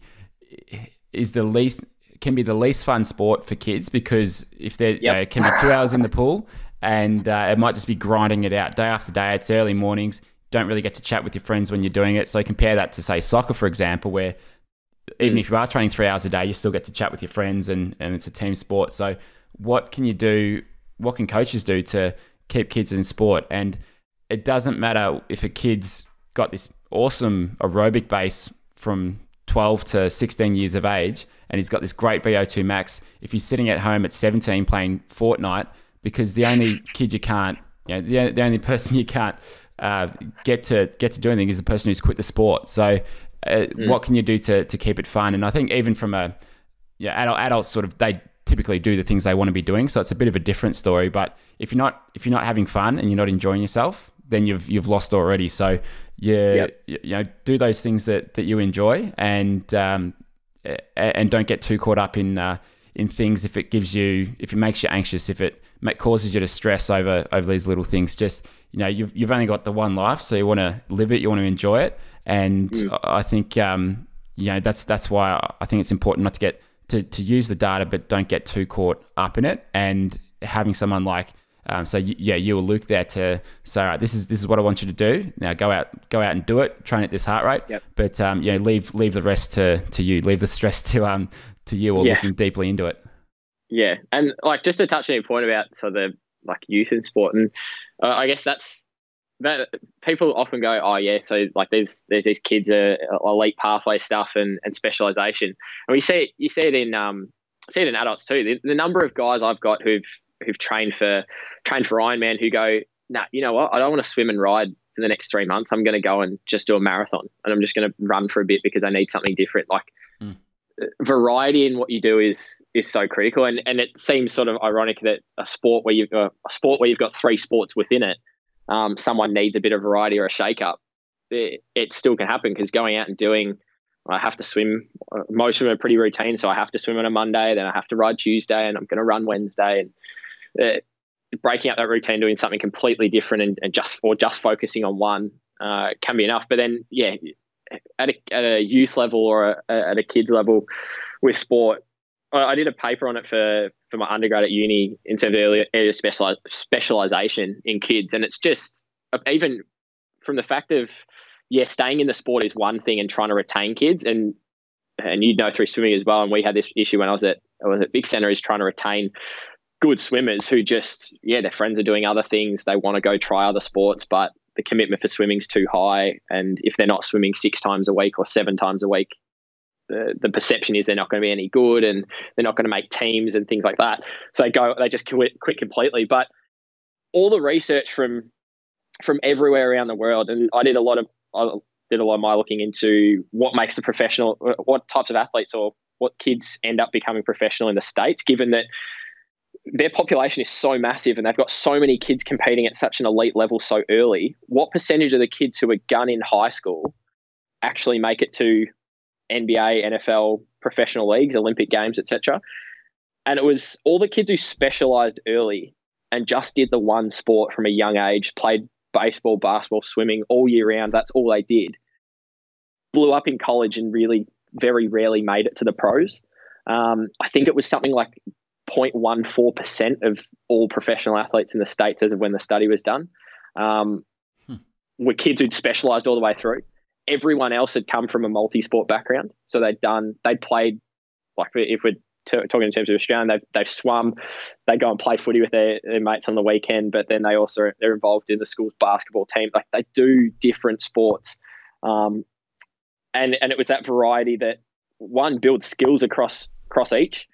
least, can be the least fun sport for kids, because if they're it can be 2 hours in the pool and it might just be grinding it out day after day. It's early mornings, don't really get to chat with your friends when you're doing it. So compare that to, say, soccer, for example, where even if you are training 3 hours a day, you still get to chat with your friends and it's a team sport. So what can you do? What can coaches do to keep kids in sport? And it doesn't matter if a kid's got this awesome aerobic base from 12 to 16 years of age and he's got this great VO2 max. If he's sitting at home at 17 playing Fortnite, because the only kid you can't, the only person you can't get to do anything is the person who's quit the sport. So what can you do to keep it fun? And I think even from adults sort of, they typically do the things they want to be doing. So it's a bit of a different story. But if you're not having fun and you're not enjoying yourself, then you've lost already. So do those things that you enjoy, and don't get too caught up in things if it makes you anxious, if it causes you to stress over these little things. Just, you've only got the one life, so you want to live it, you want to enjoy it. And I think that's why I think it's important not to get to use the data, but don't get too caught up in it. And having someone like you or Luke there to say, all right, this is what I want you to do. Now go out and do it. Train at this heart rate. Yep. But leave the rest to you. Leave the stress to you, or looking deeply into it. Yeah, and like just to touch on your point about the like youth in sport, and I guess that people often go, oh yeah, so like there's these kids elite pathway stuff and specialization, and you see it in adults too. The number of guys I've got who've trained for Ironman who go, nah, you know what? I don't want to swim and ride for the next 3 months. I'm going to go and just do a marathon, and I'm just going to run for a bit because I need something different. Like variety in what you do is so critical, and it seems sort of ironic that a sport where you've got 3 sports within it, someone needs a bit of variety or a shake up. It still can happen, because going out and doing, I have to swim. Most of them are pretty routine, so I have to swim on a Monday, then I have to ride Tuesday, and I'm going to run Wednesday. And breaking up that routine, doing something completely different, and just focusing on one can be enough. But then, at a youth level or at a kids level with sport, I did a paper on it for my undergrad at uni in terms of area specialization in kids, and it's just even from the fact of staying in the sport is one thing, and trying to retain kids, and through swimming as well. And we had this issue when I was at Big Centre, is trying to retain good swimmers who just their friends are doing other things, they want to go try other sports, but the commitment for swimming's too high, and if they're not swimming 6 times a week or 7 times a week, the perception is they're not going to be any good, and they're not going to make teams and things like that. So they just quit completely. But all the research from everywhere around the world, and I did a lot of my looking into what makes the professional, what types of athletes or what kids end up becoming professional in the States, given that their population is so massive and they've got so many kids competing at such an elite level so early. What percentage of the kids who are gun in high school actually make it to NBA, NFL, professional leagues, Olympic Games, etc.? And it was all the kids who specialized early and just did the one sport from a young age, played baseball, basketball, swimming all year round. That's all they did. Blew up in college and really very rarely made it to the pros. I think it was something like 0.14% of all professional athletes in the States as of when the study was done. were kids who'd specialised all the way through. Everyone else had come from a multi-sport background. So they'd played, like if we're talking in terms of Australian, they've swum, they go and play footy with their mates on the weekend, but then they're involved in the school's basketball team. Like they do different sports. And it was that variety that one builds skills across each.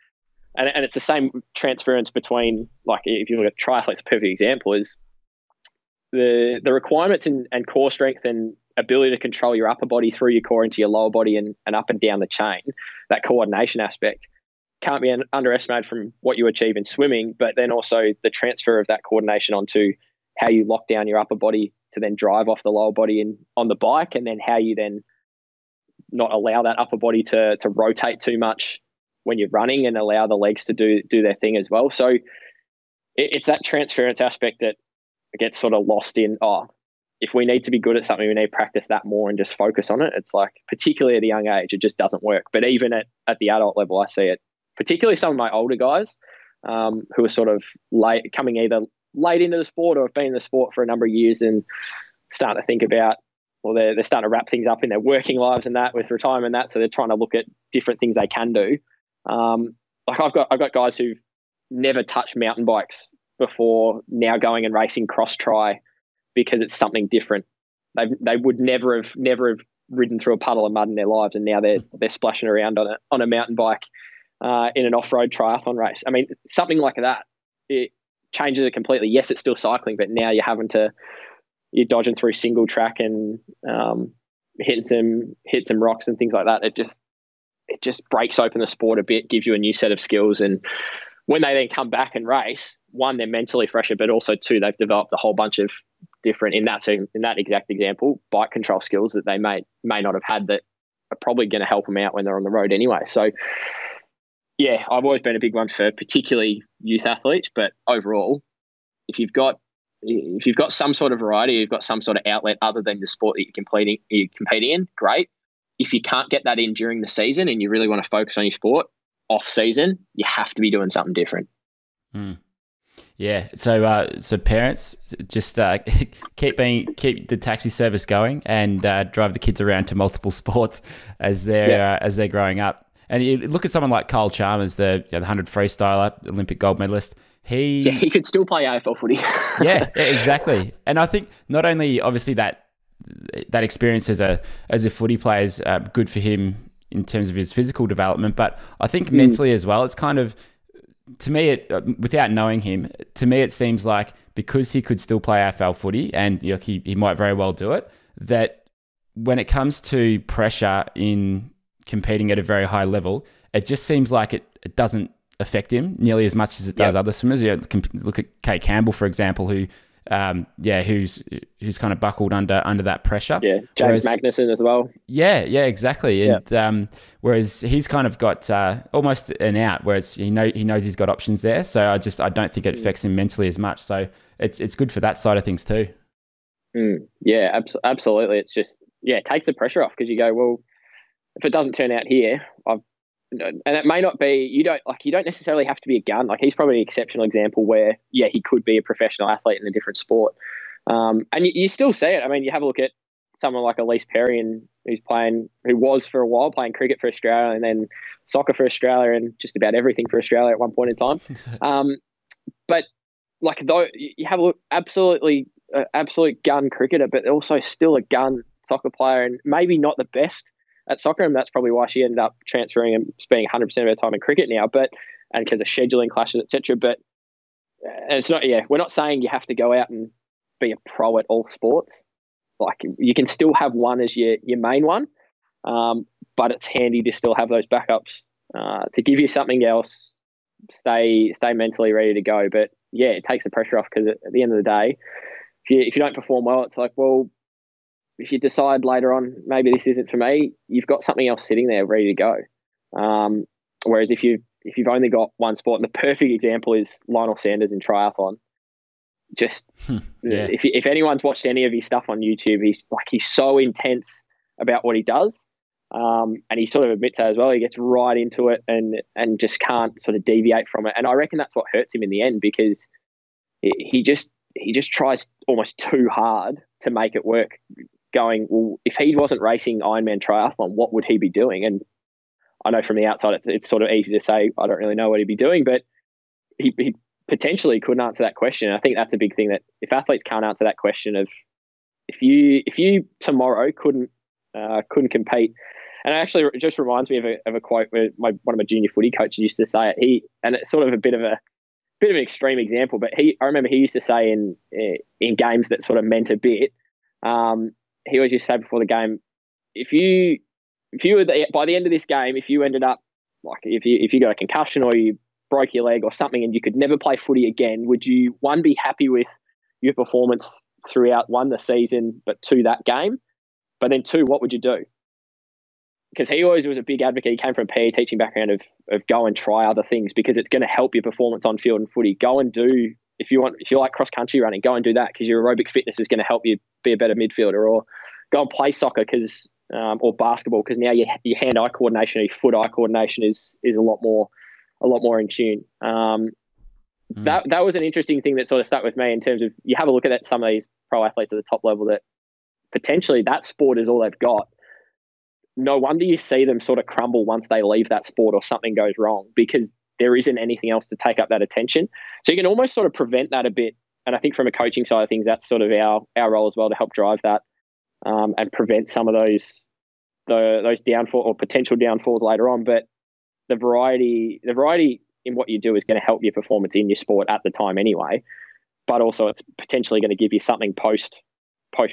And it's the same transference between, like if you look at triathletes, a perfect example is the requirements and core strength and ability to control your upper body through your core into your lower body and up and down the chain, that coordination aspect can't be underestimated from what you achieve in swimming, but then also the transfer of that coordination onto how you lock down your upper body to then drive off the lower body on the bike, and then how you then not allow that upper body to rotate too much when you're running and allow the legs to do their thing as well. So it's that transference aspect that gets sort of lost in, if we need to be good at something, we need to practice that more and just focus on it. It's like, particularly at a young age, it just doesn't work. But even at the adult level, I see it, particularly some of my older guys who are sort of coming either late into the sport or have been in the sport for a number of years and starting to think about, well, they're starting to wrap things up in their working lives and that with retirement and that. So they're trying to look at different things they can do. Like I've got guys who've never touched mountain bikes before, now going and racing cross tri because it's something different. They would never have ridden through a puddle of mud in their lives, and now they're splashing around on a mountain bike in an off-road triathlon race. I mean, something like that, it changes it completely. Yes, it's still cycling, but now you're dodging through single track and hitting some rocks and things like that. It just breaks open the sport a bit, gives you a new set of skills, and when they then come back and race, one, they're mentally fresher, but also two, they've developed a whole bunch of different, in that exact example, bike control skills that they may not have had that are probably going to help them out when they're on the road anyway. So yeah, I've always been a big one for particularly youth athletes, but overall, if you've got some sort of variety, you've got some sort of outlet other than the sport that you're competing in, great. If you can't get that in during the season and you really want to focus on your sport off season, you have to be doing something different. Yeah. So parents, just keep the taxi service going and drive the kids around to multiple sports as they're growing up. And you look at someone like Kyle Chalmers, the 100 freestyler, Olympic gold medalist. He could still play AFL footy. yeah, exactly. And I think not only obviously that experience as a footy player is good for him in terms of his physical development, but I think mentally as well, it's kind of, to me, without knowing him, to me it seems like because he could still play AFL footy and he might very well do it, that when it comes to pressure in competing at a very high level, it just seems like it doesn't affect him nearly as much as it does other swimmers. Look at Kate Campbell, for example, who's kind of buckled under that pressure. Yeah, James Magnuson as well. Yeah, exactly. And whereas he's kind of got almost an out, whereas he knows he's got options there. So I don't think it affects him mentally as much. So it's good for that side of things too. Yeah, absolutely. It's just it takes the pressure off, because you go, well, if it doesn't turn out here, and it may not be, you don't necessarily have to be a gun. Like, he's probably an exceptional example where, he could be a professional athlete in a different sport. And you still see it. I mean, you have a look at someone like Elise Perry, who was for a while playing cricket for Australia and then soccer for Australia and just about everything for Australia at one point in time. But like, though, you have a look, absolute gun cricketer, but also still a gun soccer player, and maybe not the best at soccer, and that's probably why she ended up transferring and spending 100% of her time in cricket now, and because of scheduling clashes, etc. But it's not, we're not saying you have to go out and be a pro at all sports. Like, you can still have one as your main one, but it's handy to still have those backups to give you something else. Stay mentally ready to go. But it takes the pressure off, because at the end of the day, if you don't perform well, it's like, well, if you decide later on, maybe this isn't for me, you've got something else sitting there ready to go. Whereas if you've only got one sport, and the perfect example is Lionel Sanders in triathlon. Just if anyone's watched any of his stuff on YouTube, he's so intense about what he does, and he sort of admits that as well. He gets right into it and just can't sort of deviate from it. And I reckon that's what hurts him in the end, because he he just tries almost too hard to make it work, going, well, if he wasn't racing Ironman triathlon, what would he be doing? And I know from the outside it's sort of easy to say, I don't really know what he'd be doing, but he potentially couldn't answer that question. And I think that's a big thing, that if athletes can't answer that question of, if you tomorrow couldn't compete. And it actually just reminds me of a quote where one of my junior footy coaches used to say it. And it's sort of a bit of an extreme example, but I remember he used to say in games that sort of meant a bit. He always used to say before the game, if you were by the end of this game, if you ended up like if you got a concussion or you broke your leg or something and you could never play footy again, would you, one, be happy with your performance throughout, one, the season, but two, that game? But then two, what would you do? Because he always was a big advocate. He came from a PE teaching background of go and try other things, because it's going to help your performance on field and footy. Go and do, if you like cross country running, go and do that, because your aerobic fitness is going to help you be a better midfielder. Or go and play soccer or basketball, because now your hand-eye coordination, your foot-eye coordination is a lot more in tune. That was an interesting thing that sort of stuck with me, in terms of, you have a look at some of these pro athletes at the top level that potentially that sport is all they've got. No wonder you see them sort of crumble once they leave that sport or something goes wrong, because there isn't anything else to take up that attention. So you can almost sort of prevent that a bit. And I think from a coaching side of things, that's sort of our role as well, to help drive that and prevent some of those downfall or potential downfalls later on. But the variety in what you do is going to help your performance in your sport at the time anyway. But also it's potentially going to give you something post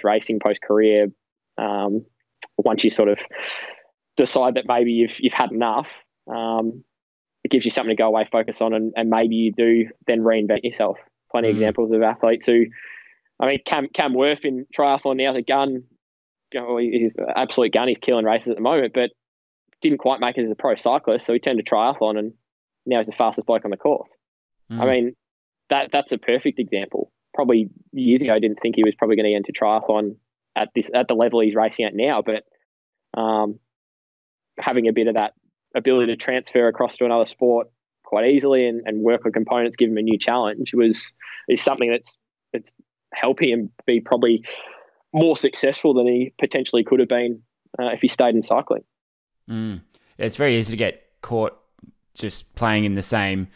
racing, post career. Once you sort of decide that maybe you've had enough, it gives you something to go away, focus on, and maybe you do then reinvent yourself. Plenty of examples of athletes who, I mean, Cam Worth in triathlon now, the gun, he's an absolute gun. He's killing races at the moment, but didn't quite make it as a pro cyclist, so he turned to triathlon, and now he's the fastest bloke on the course. I mean, that's a perfect example. Probably years ago, I didn't think he was probably going to get into triathlon at the level he's racing at now, but having a bit of that ability to transfer across to another sport quite easily and work on components, give him a new challenge, is something that's helping him be probably more successful than he potentially could have been if he stayed in cycling. It's very easy to get caught just playing in the same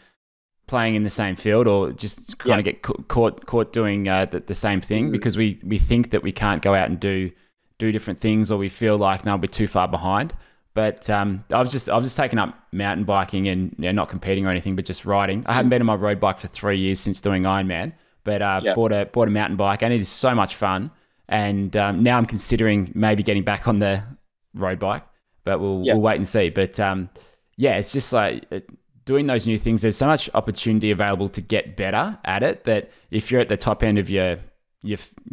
field, or just kind of get caught doing the same thing, because we think that we can't go out and do different things, or we feel like, no, we're too far behind. But I've just taken up mountain biking, and not competing or anything, but just riding. I haven't been on my road bike for 3 years since doing Ironman, but bought a mountain bike, and it is so much fun. And now I'm considering maybe getting back on the road bike, but we'll wait and see. But it's just like doing those new things. There's so much opportunity available to get better at it, that if you're at the top end of your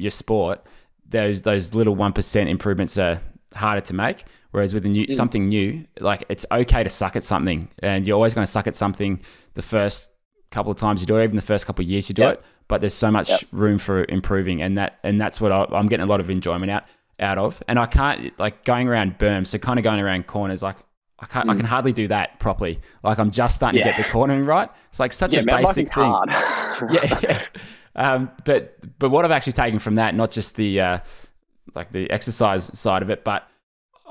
sport, those little 1% improvements are harder to make. Whereas with something new, like, it's okay to suck at something, and you're always going to suck at something the first couple of times you do it, even the first couple of years you do it. But there's so much room for improving, and that's what I'm getting a lot of enjoyment out of. And I can't, like, going around berms, so kind of going around corners, like, I can hardly do that properly. Like, I'm just starting to get the cornering right. It's like such a basic thing. Hard. But what I've actually taken from that, not just the exercise side of it, but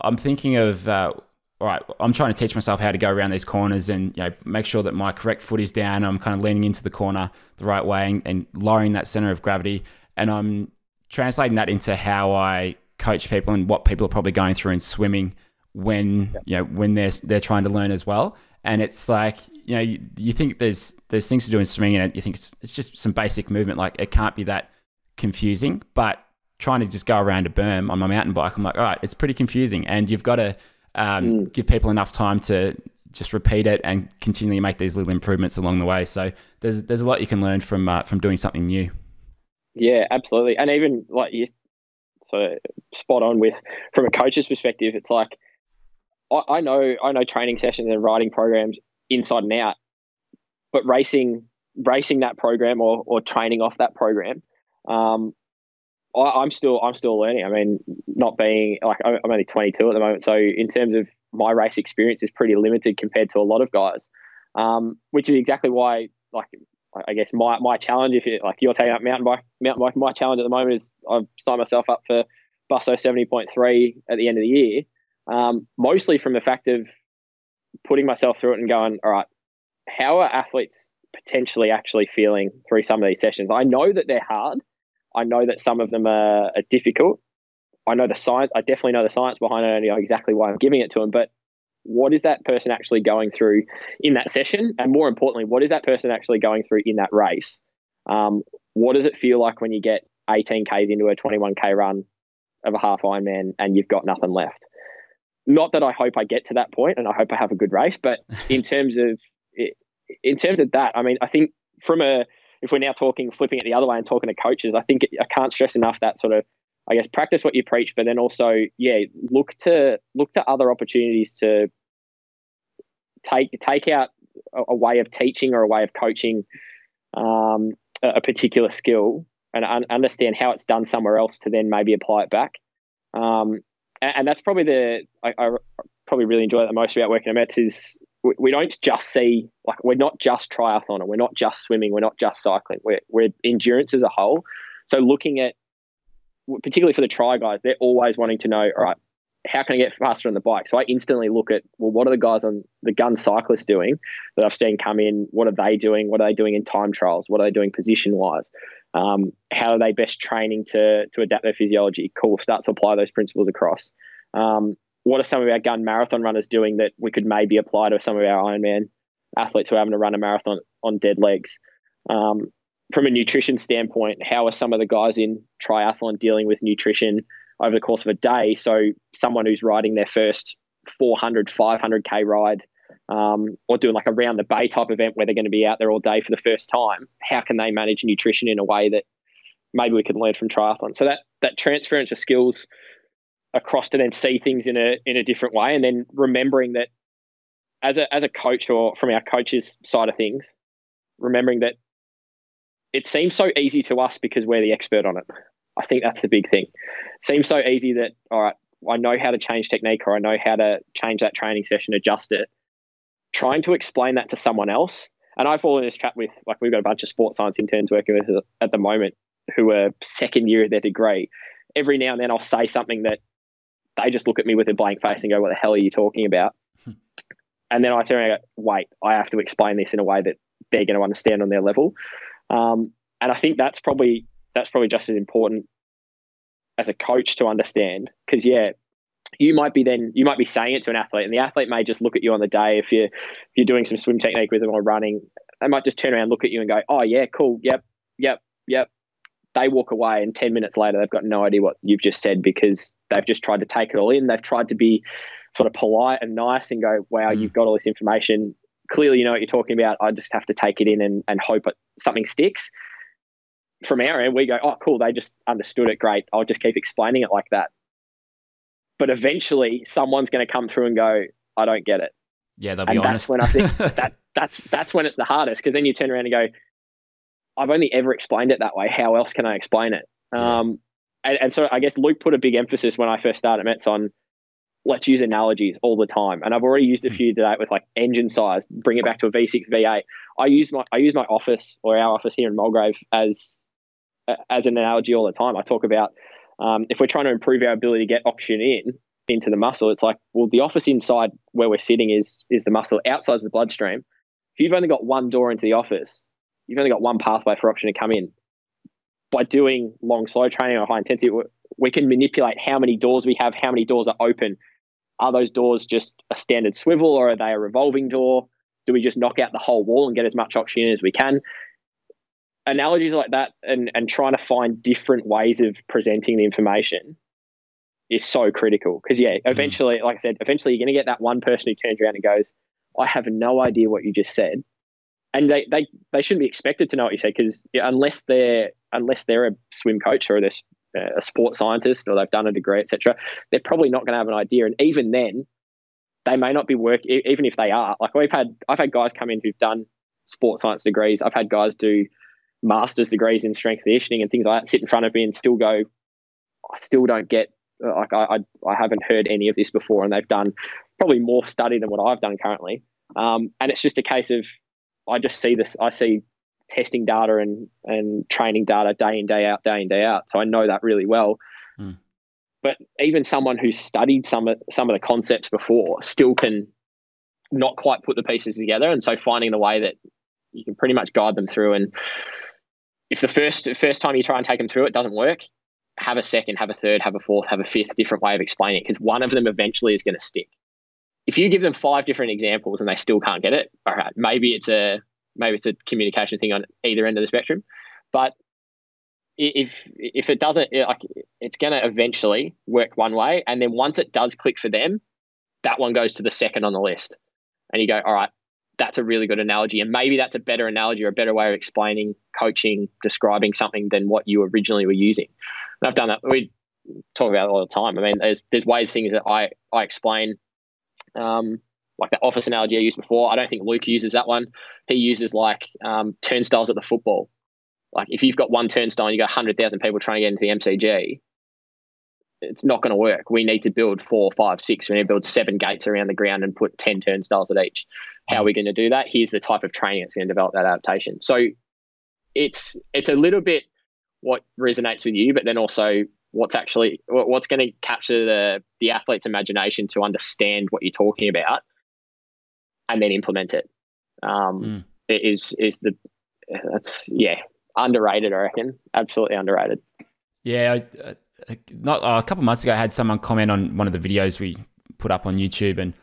I'm thinking of, all right, I'm trying to teach myself how to go around these corners and make sure that my correct foot is down. I'm kind of leaning into the corner the right way and lowering that center of gravity. And I'm translating that into how I coach people and what people are probably going through in swimming when they're trying to learn as well. And it's like, you think there's things to do in swimming, and you think it's just some basic movement. Like, it can't be that confusing. But trying to just go around a berm on my mountain bike, I'm like, all right, it's pretty confusing. And you've got to give people enough time to just repeat it and continually make these little improvements along the way. So there's a lot you can learn from doing something new. Yeah, absolutely. And even like you sort of spot on with, from a coach's perspective, it's like, I know training sessions and riding programs inside and out, but racing that program or training off that program, I'm still learning. I mean, not being like, I'm only 22 at the moment, so in terms of my race experience is pretty limited compared to a lot of guys, which is exactly why, like, I guess my challenge, if you're taking up mountain bike, my challenge at the moment is I've signed myself up for Busso 70.3 at the end of the year, mostly from the fact of putting myself through it and going, all right, how are athletes potentially actually feeling through some of these sessions? I know that they're hard. I know that some of them are difficult. I know the science. I definitely know the science behind it. I know exactly why I'm giving it to them. But what is that person actually going through in that session? And more importantly, what is that person actually going through in that race? What does it feel like when you get 18 Ks into a 21K run of a half Ironman and you've got nothing left? Not that I hope I get to that point and I hope I have a good race, but in terms of that, I mean, I think if we're now flipping it the other way and talking to coaches, I think I can't stress enough that sort of, I guess, practice what you preach, but then also, look to other opportunities to take out a way of teaching or a way of coaching a particular skill and understand how it's done somewhere else to then maybe apply it back. And that's probably I probably really enjoy that the most about working at Mets is we don't just see, like, we're not just triathlon, or we're not just swimming, we're not just cycling, we're endurance as a whole. So looking at, particularly for the tri guys, they're always wanting to know, all right, how can I get faster on the bike? So I instantly look at, well, what are the guys on the gun cyclists doing that I've seen come in? What are they doing? What are they doing in time trials? What are they doing position wise? How are they best training to adapt their physiology? Cool. Start to apply those principles across. What are some of our gun marathon runners doing that we could maybe apply to some of our Ironman athletes who are having to run a marathon on dead legs? From a nutrition standpoint, how are some of the guys in triathlon dealing with nutrition over the course of a day? So someone who's riding their first 400, 500K ride, or doing like a round the bay type event where they're going to be out there all day for the first time, how can they manage nutrition in a way that maybe we can learn from triathlon? So that transference of skills across to then see things in a different way, and then remembering that as a coach, or from our coach's side of things, remembering that it seems so easy to us because we're the expert on it. I think that's the big thing. It seems so easy that, all right, I know how to change technique, or I know how to change that training session, adjust it. Trying to explain that to someone else. And I've fallen in this trap with, like, we've got a bunch of sports science interns working with us at the moment who are second year of their degree. Every now and then I'll say something that they just look at me with a blank face and go, what the hell are you talking about? And then I turn around and go, wait, I have to explain this in a way that they're going to understand on their level. And I think that's probably just as important as a coach to understand, because you might be saying it to an athlete, and the athlete may just look at you on the day. If you're doing some swim technique with them or running, they might just turn around, look at you and go, oh yeah, cool. Yep. They walk away, and 10 minutes later, they've got no idea what you've just said, because they've just tried to take it all in. They've tried to be sort of polite and nice and go, wow, you've got all this information. Clearly, you know what you're talking about. I just have to take it in and hope something sticks. From our end, we go, oh, cool. They just understood it. Great. I'll just keep explaining it like that. But eventually someone's going to come through and go, I don't get it. Yeah, they'll be honest. That's when I think that's when it's the hardest, because then you turn around and go, I've only ever explained it that way. How else can I explain it? Yeah. And so I guess Luke put a big emphasis when I first started at Mets on, let's use analogies all the time. And I've already used a few today with, like, engine size, bring it back to a V6, V8. I use my office, or our office here in Mulgrave, as an analogy all the time. I talk about, if we're trying to improve our ability to get oxygen into the muscle, it's like, well, the office inside where we're sitting is the muscle. Outside's the bloodstream. If you've only got one door into the office, you've only got one pathway for oxygen to come in. By doing long, slow training or high intensity, we can manipulate how many doors we have, how many doors are open. Are those doors just a standard swivel, or are they a revolving door? Do we just knock out the whole wall and get as much oxygen as we can? Analogies like that, and trying to find different ways of presenting the information is so critical, because eventually, like I said, you're going to get that one person who turns around and goes, I have no idea what you just said. And they shouldn't be expected to know what you said, because unless they're a swim coach, or they're a sports scientist, or they've done a degree, etc., they're probably not going to have an idea. And even then, they may not be even if they are. Like, I've had guys come in who've done sports science degrees. I've had guys do master's degrees in strength conditioning and things like that, sit in front of me and still go, I still don't get, like, I haven't heard any of this before. And they've done probably more study than what I've done currently. And it's just a case of, I just see this. I see testing data and training data day in, day out, day in, day out. So I know that really well. But even someone who's studied some of the concepts before still can not quite put the pieces together. And so finding the way that you can pretty much guide them through. And if the first time you try and take them through it doesn't work, have a second, have a third, have a fourth, have a fifth different way of explaining it, because one of them eventually is going to stick. If you give them 5 different examples and they still can't get it, all right, maybe it's a communication thing on either end of the spectrum. But if it doesn't, it's going to eventually work one way, and then once it does click for them, that one goes to the second on the list, and you go, all right, that's a really good analogy, and maybe that's a better analogy or a better way of explaining, coaching, describing something than what you originally were using. And I've done that. We talk about it all the time. I mean, there's ways things that I explain, like the office analogy I used before. I don't think Luke uses that one. He uses like turnstiles at the football. Like if you've got one turnstile and you've got 100,000 people trying to get into the MCG, it's not going to work. We need to build 4, 5, 6. We need to build 7 gates around the ground and put 10 turnstiles at each. How are we going to do that? Here's the type of training that's going to develop that adaptation. So it's a little bit what resonates with you, but then also what's going to capture the athlete's imagination to understand what you're talking about and then implement it. Underrated, I reckon. Absolutely underrated. Yeah, a couple of months ago, I had someone comment on one of the videos we put up on YouTube, and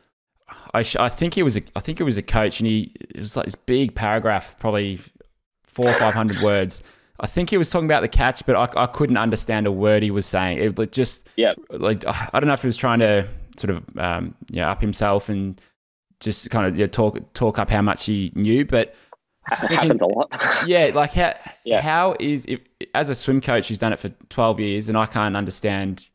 I think it was a coach, and it was like this big paragraph, probably 400 or 500 words. I think he was talking about the catch, but I couldn't understand a word he was saying. It just like I don't know if he was trying to sort of up himself and just kind of talk up how much he knew, but. Happens a lot. Yeah, like how is, if as a swim coach who's done it for 12 years and I can't understand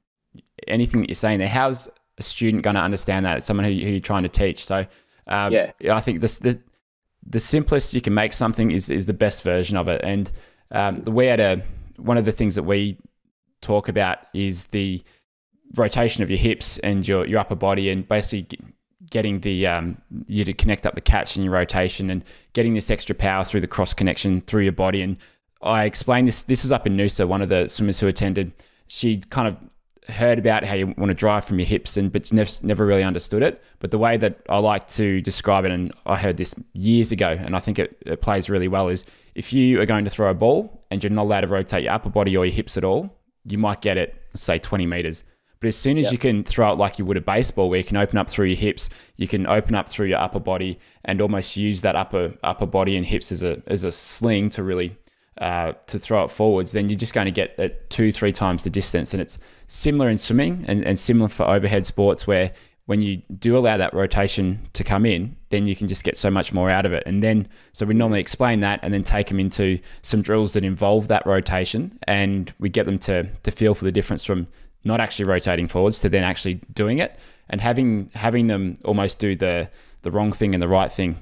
anything that you're saying there, how's a student going to understand that? It's someone who you're trying to teach. So I think the simplest you can make something is the best version of it. And one of the things that we talk about is the rotation of your hips and your upper body, and basically getting you to connect up the catch in your rotation and getting this extra power through the cross connection through your body. And I explained this was up in Nusa, one of the swimmers who attended, she kind of heard about how you want to drive from your hips, but never really understood it. But the way that I like to describe it, and I heard this years ago, and I think it plays really well, is if you are going to throw a ball and you're not allowed to rotate your upper body or your hips at all, you might get it, say 20 meters. But as soon as you can throw it like you would a baseball, where you can open up through your hips, you can open up through your upper body and almost use that upper body and hips as a sling to really to throw it forwards, then you're just going to get at 2-3 times the distance. And it's similar in swimming and similar for overhead sports, where when you do allow that rotation to come in, then you can just get so much more out of it. And then, so we normally explain that and then take them into some drills that involve that rotation, and we get them to feel for the difference from not actually rotating forwards to then actually doing it, and having them almost do the wrong thing and the right thing.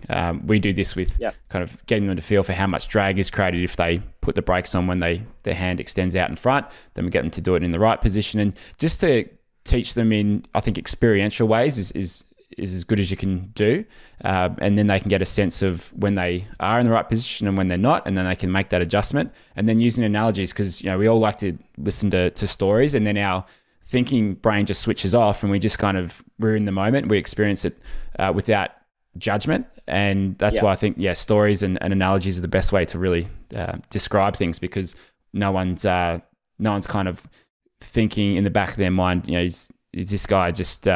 We do this with kind of getting them to feel for how much drag is created if they put the brakes on when their hand extends out in front. Then we get them to do it in the right position, and just to teach them in, I think, experiential ways is as good as you can do. And then they can get a sense of when they are in the right position and when they're not, and then they can make that adjustment. And then using analogies, because we all like to listen to stories, and then our thinking brain just switches off, and we just we're in the moment. We experience it without judgment, and that's why I think stories and analogies are the best way to really describe things, because no one's kind of thinking in the back of their mind, is this guy just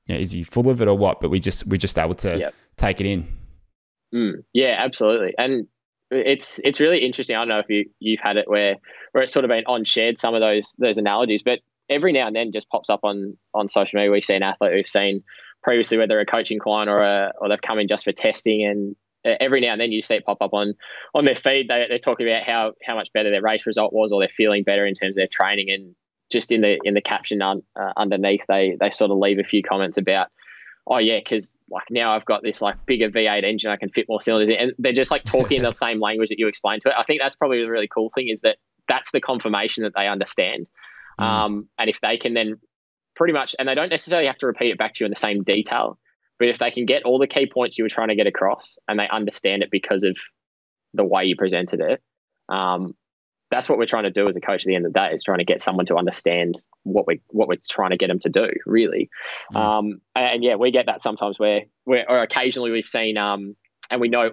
is he full of it or what? But we're just able to take it in. Yeah, absolutely. And it's really interesting. I don't know if you've had it where it's sort of been on shared, some of those analogies, but every now and then just pops up on social media. We see an athlete we've seen previously, whether a coaching client or they've come in just for testing, and every now and then you see it pop up on their feed. They're talking about how much better their race result was, or they're feeling better in terms of their training. And just in the caption underneath, they sort of leave a few comments about, oh yeah, because like now I've got this like bigger V8 engine, I can fit more cylinders in, and they're just like talking the same language that you explained to it. I think that's probably the really cool thing, is that's the confirmation that they understand. And if they can then pretty much, and they don't necessarily have to repeat it back to you in the same detail, but if they can get all the key points you were trying to get across and they understand it because of the way you presented it. That's what we're trying to do as a coach at the end of the day, is trying to get someone to understand what we're trying to get them to do, really. And yeah, we get that sometimes or occasionally we've seen, and we know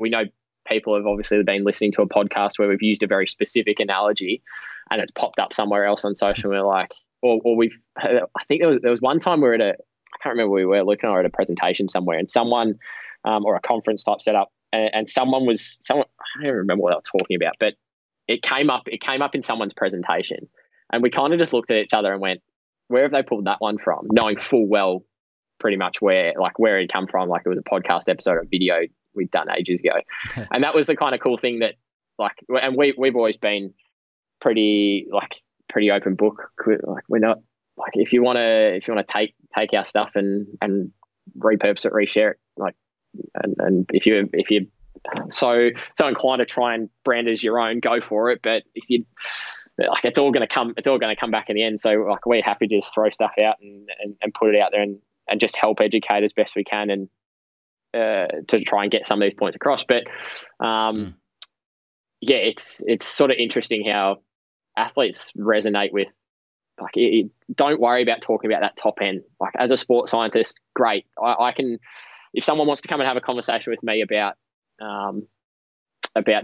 people have obviously been listening to a podcast where we've used a very specific analogy and it's popped up somewhere else on social. And we're like, I think there was one time I can't remember where we were, Luke and I were at a presentation somewhere, and someone, or a conference type setup, and someone, I don't even remember what they were talking about, but it came up in someone's presentation, and we kind of just looked at each other and went, where have they pulled that one from? Knowing full well pretty much where it come from, like it was a podcast episode or a video we'd done ages ago. And that was the kind of cool thing that, like, and we've always been pretty open book. Like, we're not, like, if you want to take our stuff and repurpose it, reshare it, like, and if you're so inclined to try and brand it as your own, go for it. But if you, like, it's all going to come back in the end. So, like, we're happy to just throw stuff out and put it out there and just help educate as best we can, and to try and get some of these points across. But yeah, it's sort of interesting how athletes resonate with, like, don't worry about talking about that top end. Like, as a sports scientist, great. I can, if someone wants to come and have a conversation with me about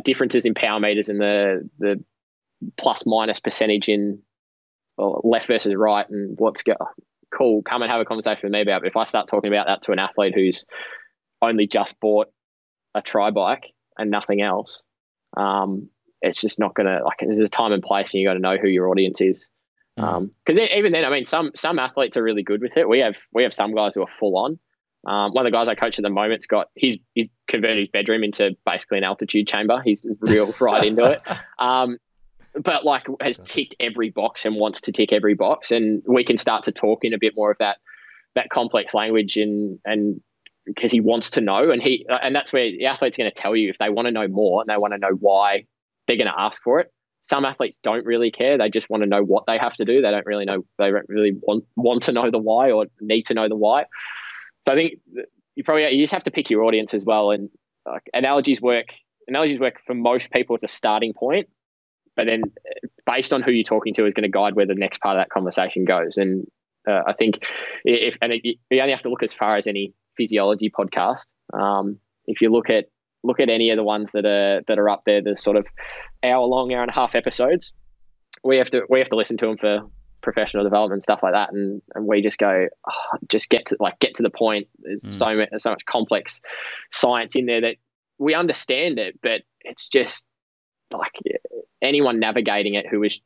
differences in power meters and the plus minus percentage in left versus right and cool, come and have a conversation with me about it. But if I start talking about that to an athlete who's only just bought a tri bike and nothing else, it's just not gonna, like, there's a time and place, and you got to know who your audience is. Because even then, I mean, some athletes are really good with it. We have some guys who are full on. One of the guys I coach at the moment's he's converted his bedroom into basically an altitude chamber. He's real right into it. But, like, has ticked every box and wants to tick every box, and we can start to talk in a bit more of that complex language, and because he wants to know, and that's where the athlete's going to tell you if they want to know more and they want to know why, they're going to ask for it. Some athletes don't really care. They just want to know what they have to do. They don't really know. They don't really want to know the why or need to know the why. So I think you just have to pick your audience as well. And, like, analogies work for most people as a starting point, but then based on who you're talking to is going to guide where the next part of that conversation goes. And I think you only have to look as far as any physiology podcast. If you look at any of the ones that are up there, the sort of hour and a half episodes, we have to listen to them for professional development, stuff like that, and we just go, just get to the point. There's so much complex science in there that we understand it, but it's just, like, anyone navigating it who's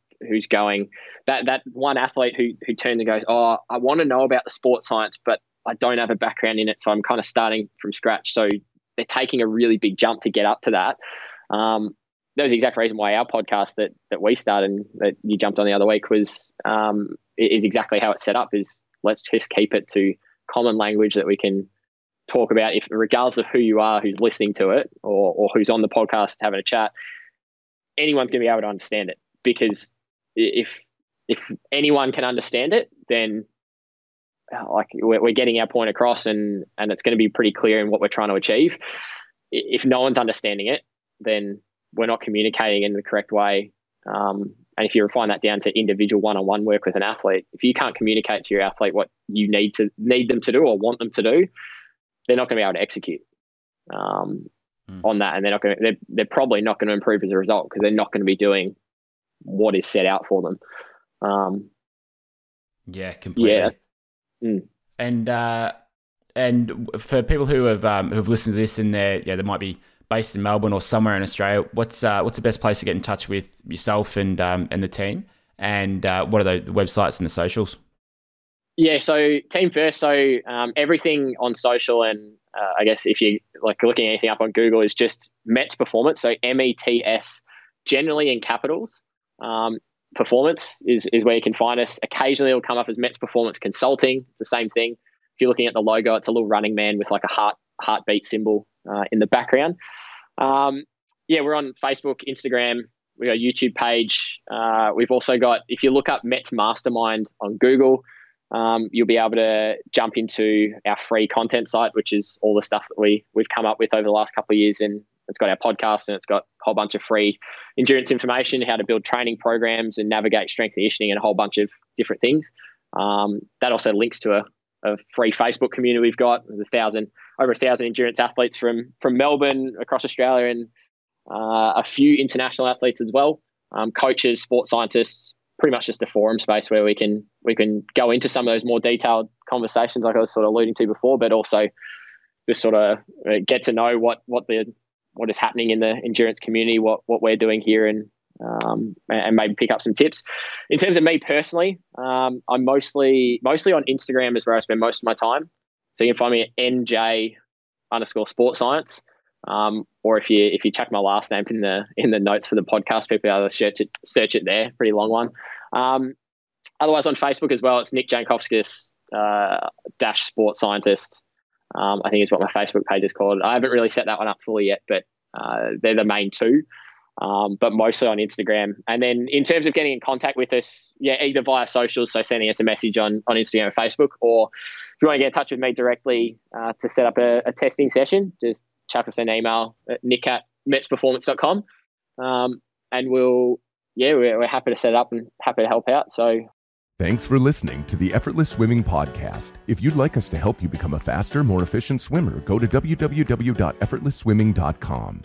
going, that one athlete who turns and goes, I want to know about the sports science, but I don't have a background in it, so I'm kind of starting from scratch. So they're taking a really big jump to get up to that. That was the exact reason why our podcast that we started and that you jumped on the other week is exactly how it's set up. Is let's just keep it to common language that we can talk about, if regardless of who you are, who's listening to it, or who's on the podcast having a chat, anyone's going to be able to understand it. Because if anyone can understand it, then, like, we're getting our point across, and it's going to be pretty clear in what we're trying to achieve. If no one's understanding it, then we're not communicating in the correct way. And if you refine that down to individual one-on-one work with an athlete, if you can't communicate to your athlete what you need them to do or want them to do, they're not going to be able to execute on that, and they're probably not going to improve as a result, because they're not going to be doing what is set out for them. Yeah, completely. Yeah. And for people who have listened to this and they might be based in Melbourne or somewhere in Australia, what's the best place to get in touch with yourself and the team? And what are the websites and the socials? Yeah, so team first. So everything on social, and I guess if you like looking anything up on Google, is just Mets Performance. So METS, generally in capitals. Performance is where you can find us. Occasionally it'll come up as Mets Performance Consulting. It's the same thing. If you're looking at the logo, it's a little running man with like a heartbeat symbol in the background. We're on Facebook, Instagram. We got a YouTube page. We've also got, if you look up Mets Mastermind on Google, you'll be able to jump into our free content site, which is all the stuff that we've come up with over the last couple of years. And it's got our podcast, and it's got a whole bunch of free endurance information, how to build training programs and navigate strength and conditioning, and a whole bunch of different things. That also links to a free Facebook community we've got. There's over 1,000 endurance athletes from Melbourne, across Australia, and a few international athletes as well. Coaches, sports scientists, pretty much just a forum space where we can go into some of those more detailed conversations like I was sort of alluding to before, but also just sort of get to know what is happening in the endurance community, what we're doing here, and maybe pick up some tips. In terms of me personally, I'm mostly on Instagram is where I spend most of my time. So you can find me at NJ_sportscience. Or if you check my last name in the notes for the podcast, people are able to search it there. Pretty long one. Otherwise on Facebook as well, it's Nick Jankovskis dash sports scientist. I think is what my Facebook page is called. I haven't really set that one up fully yet, but they're the main two. But mostly on Instagram. And then in terms of getting in contact with us, either via socials, so sending us a message on Instagram or Facebook, or if you want to get in touch with me directly to set up a testing session, just chuck us an email at nick@metsperformance.com. And we're happy to set up and happy to help out. So thanks for listening to the Effortless Swimming Podcast. If you'd like us to help you become a faster, more efficient swimmer, go to www.effortlessswimming.com.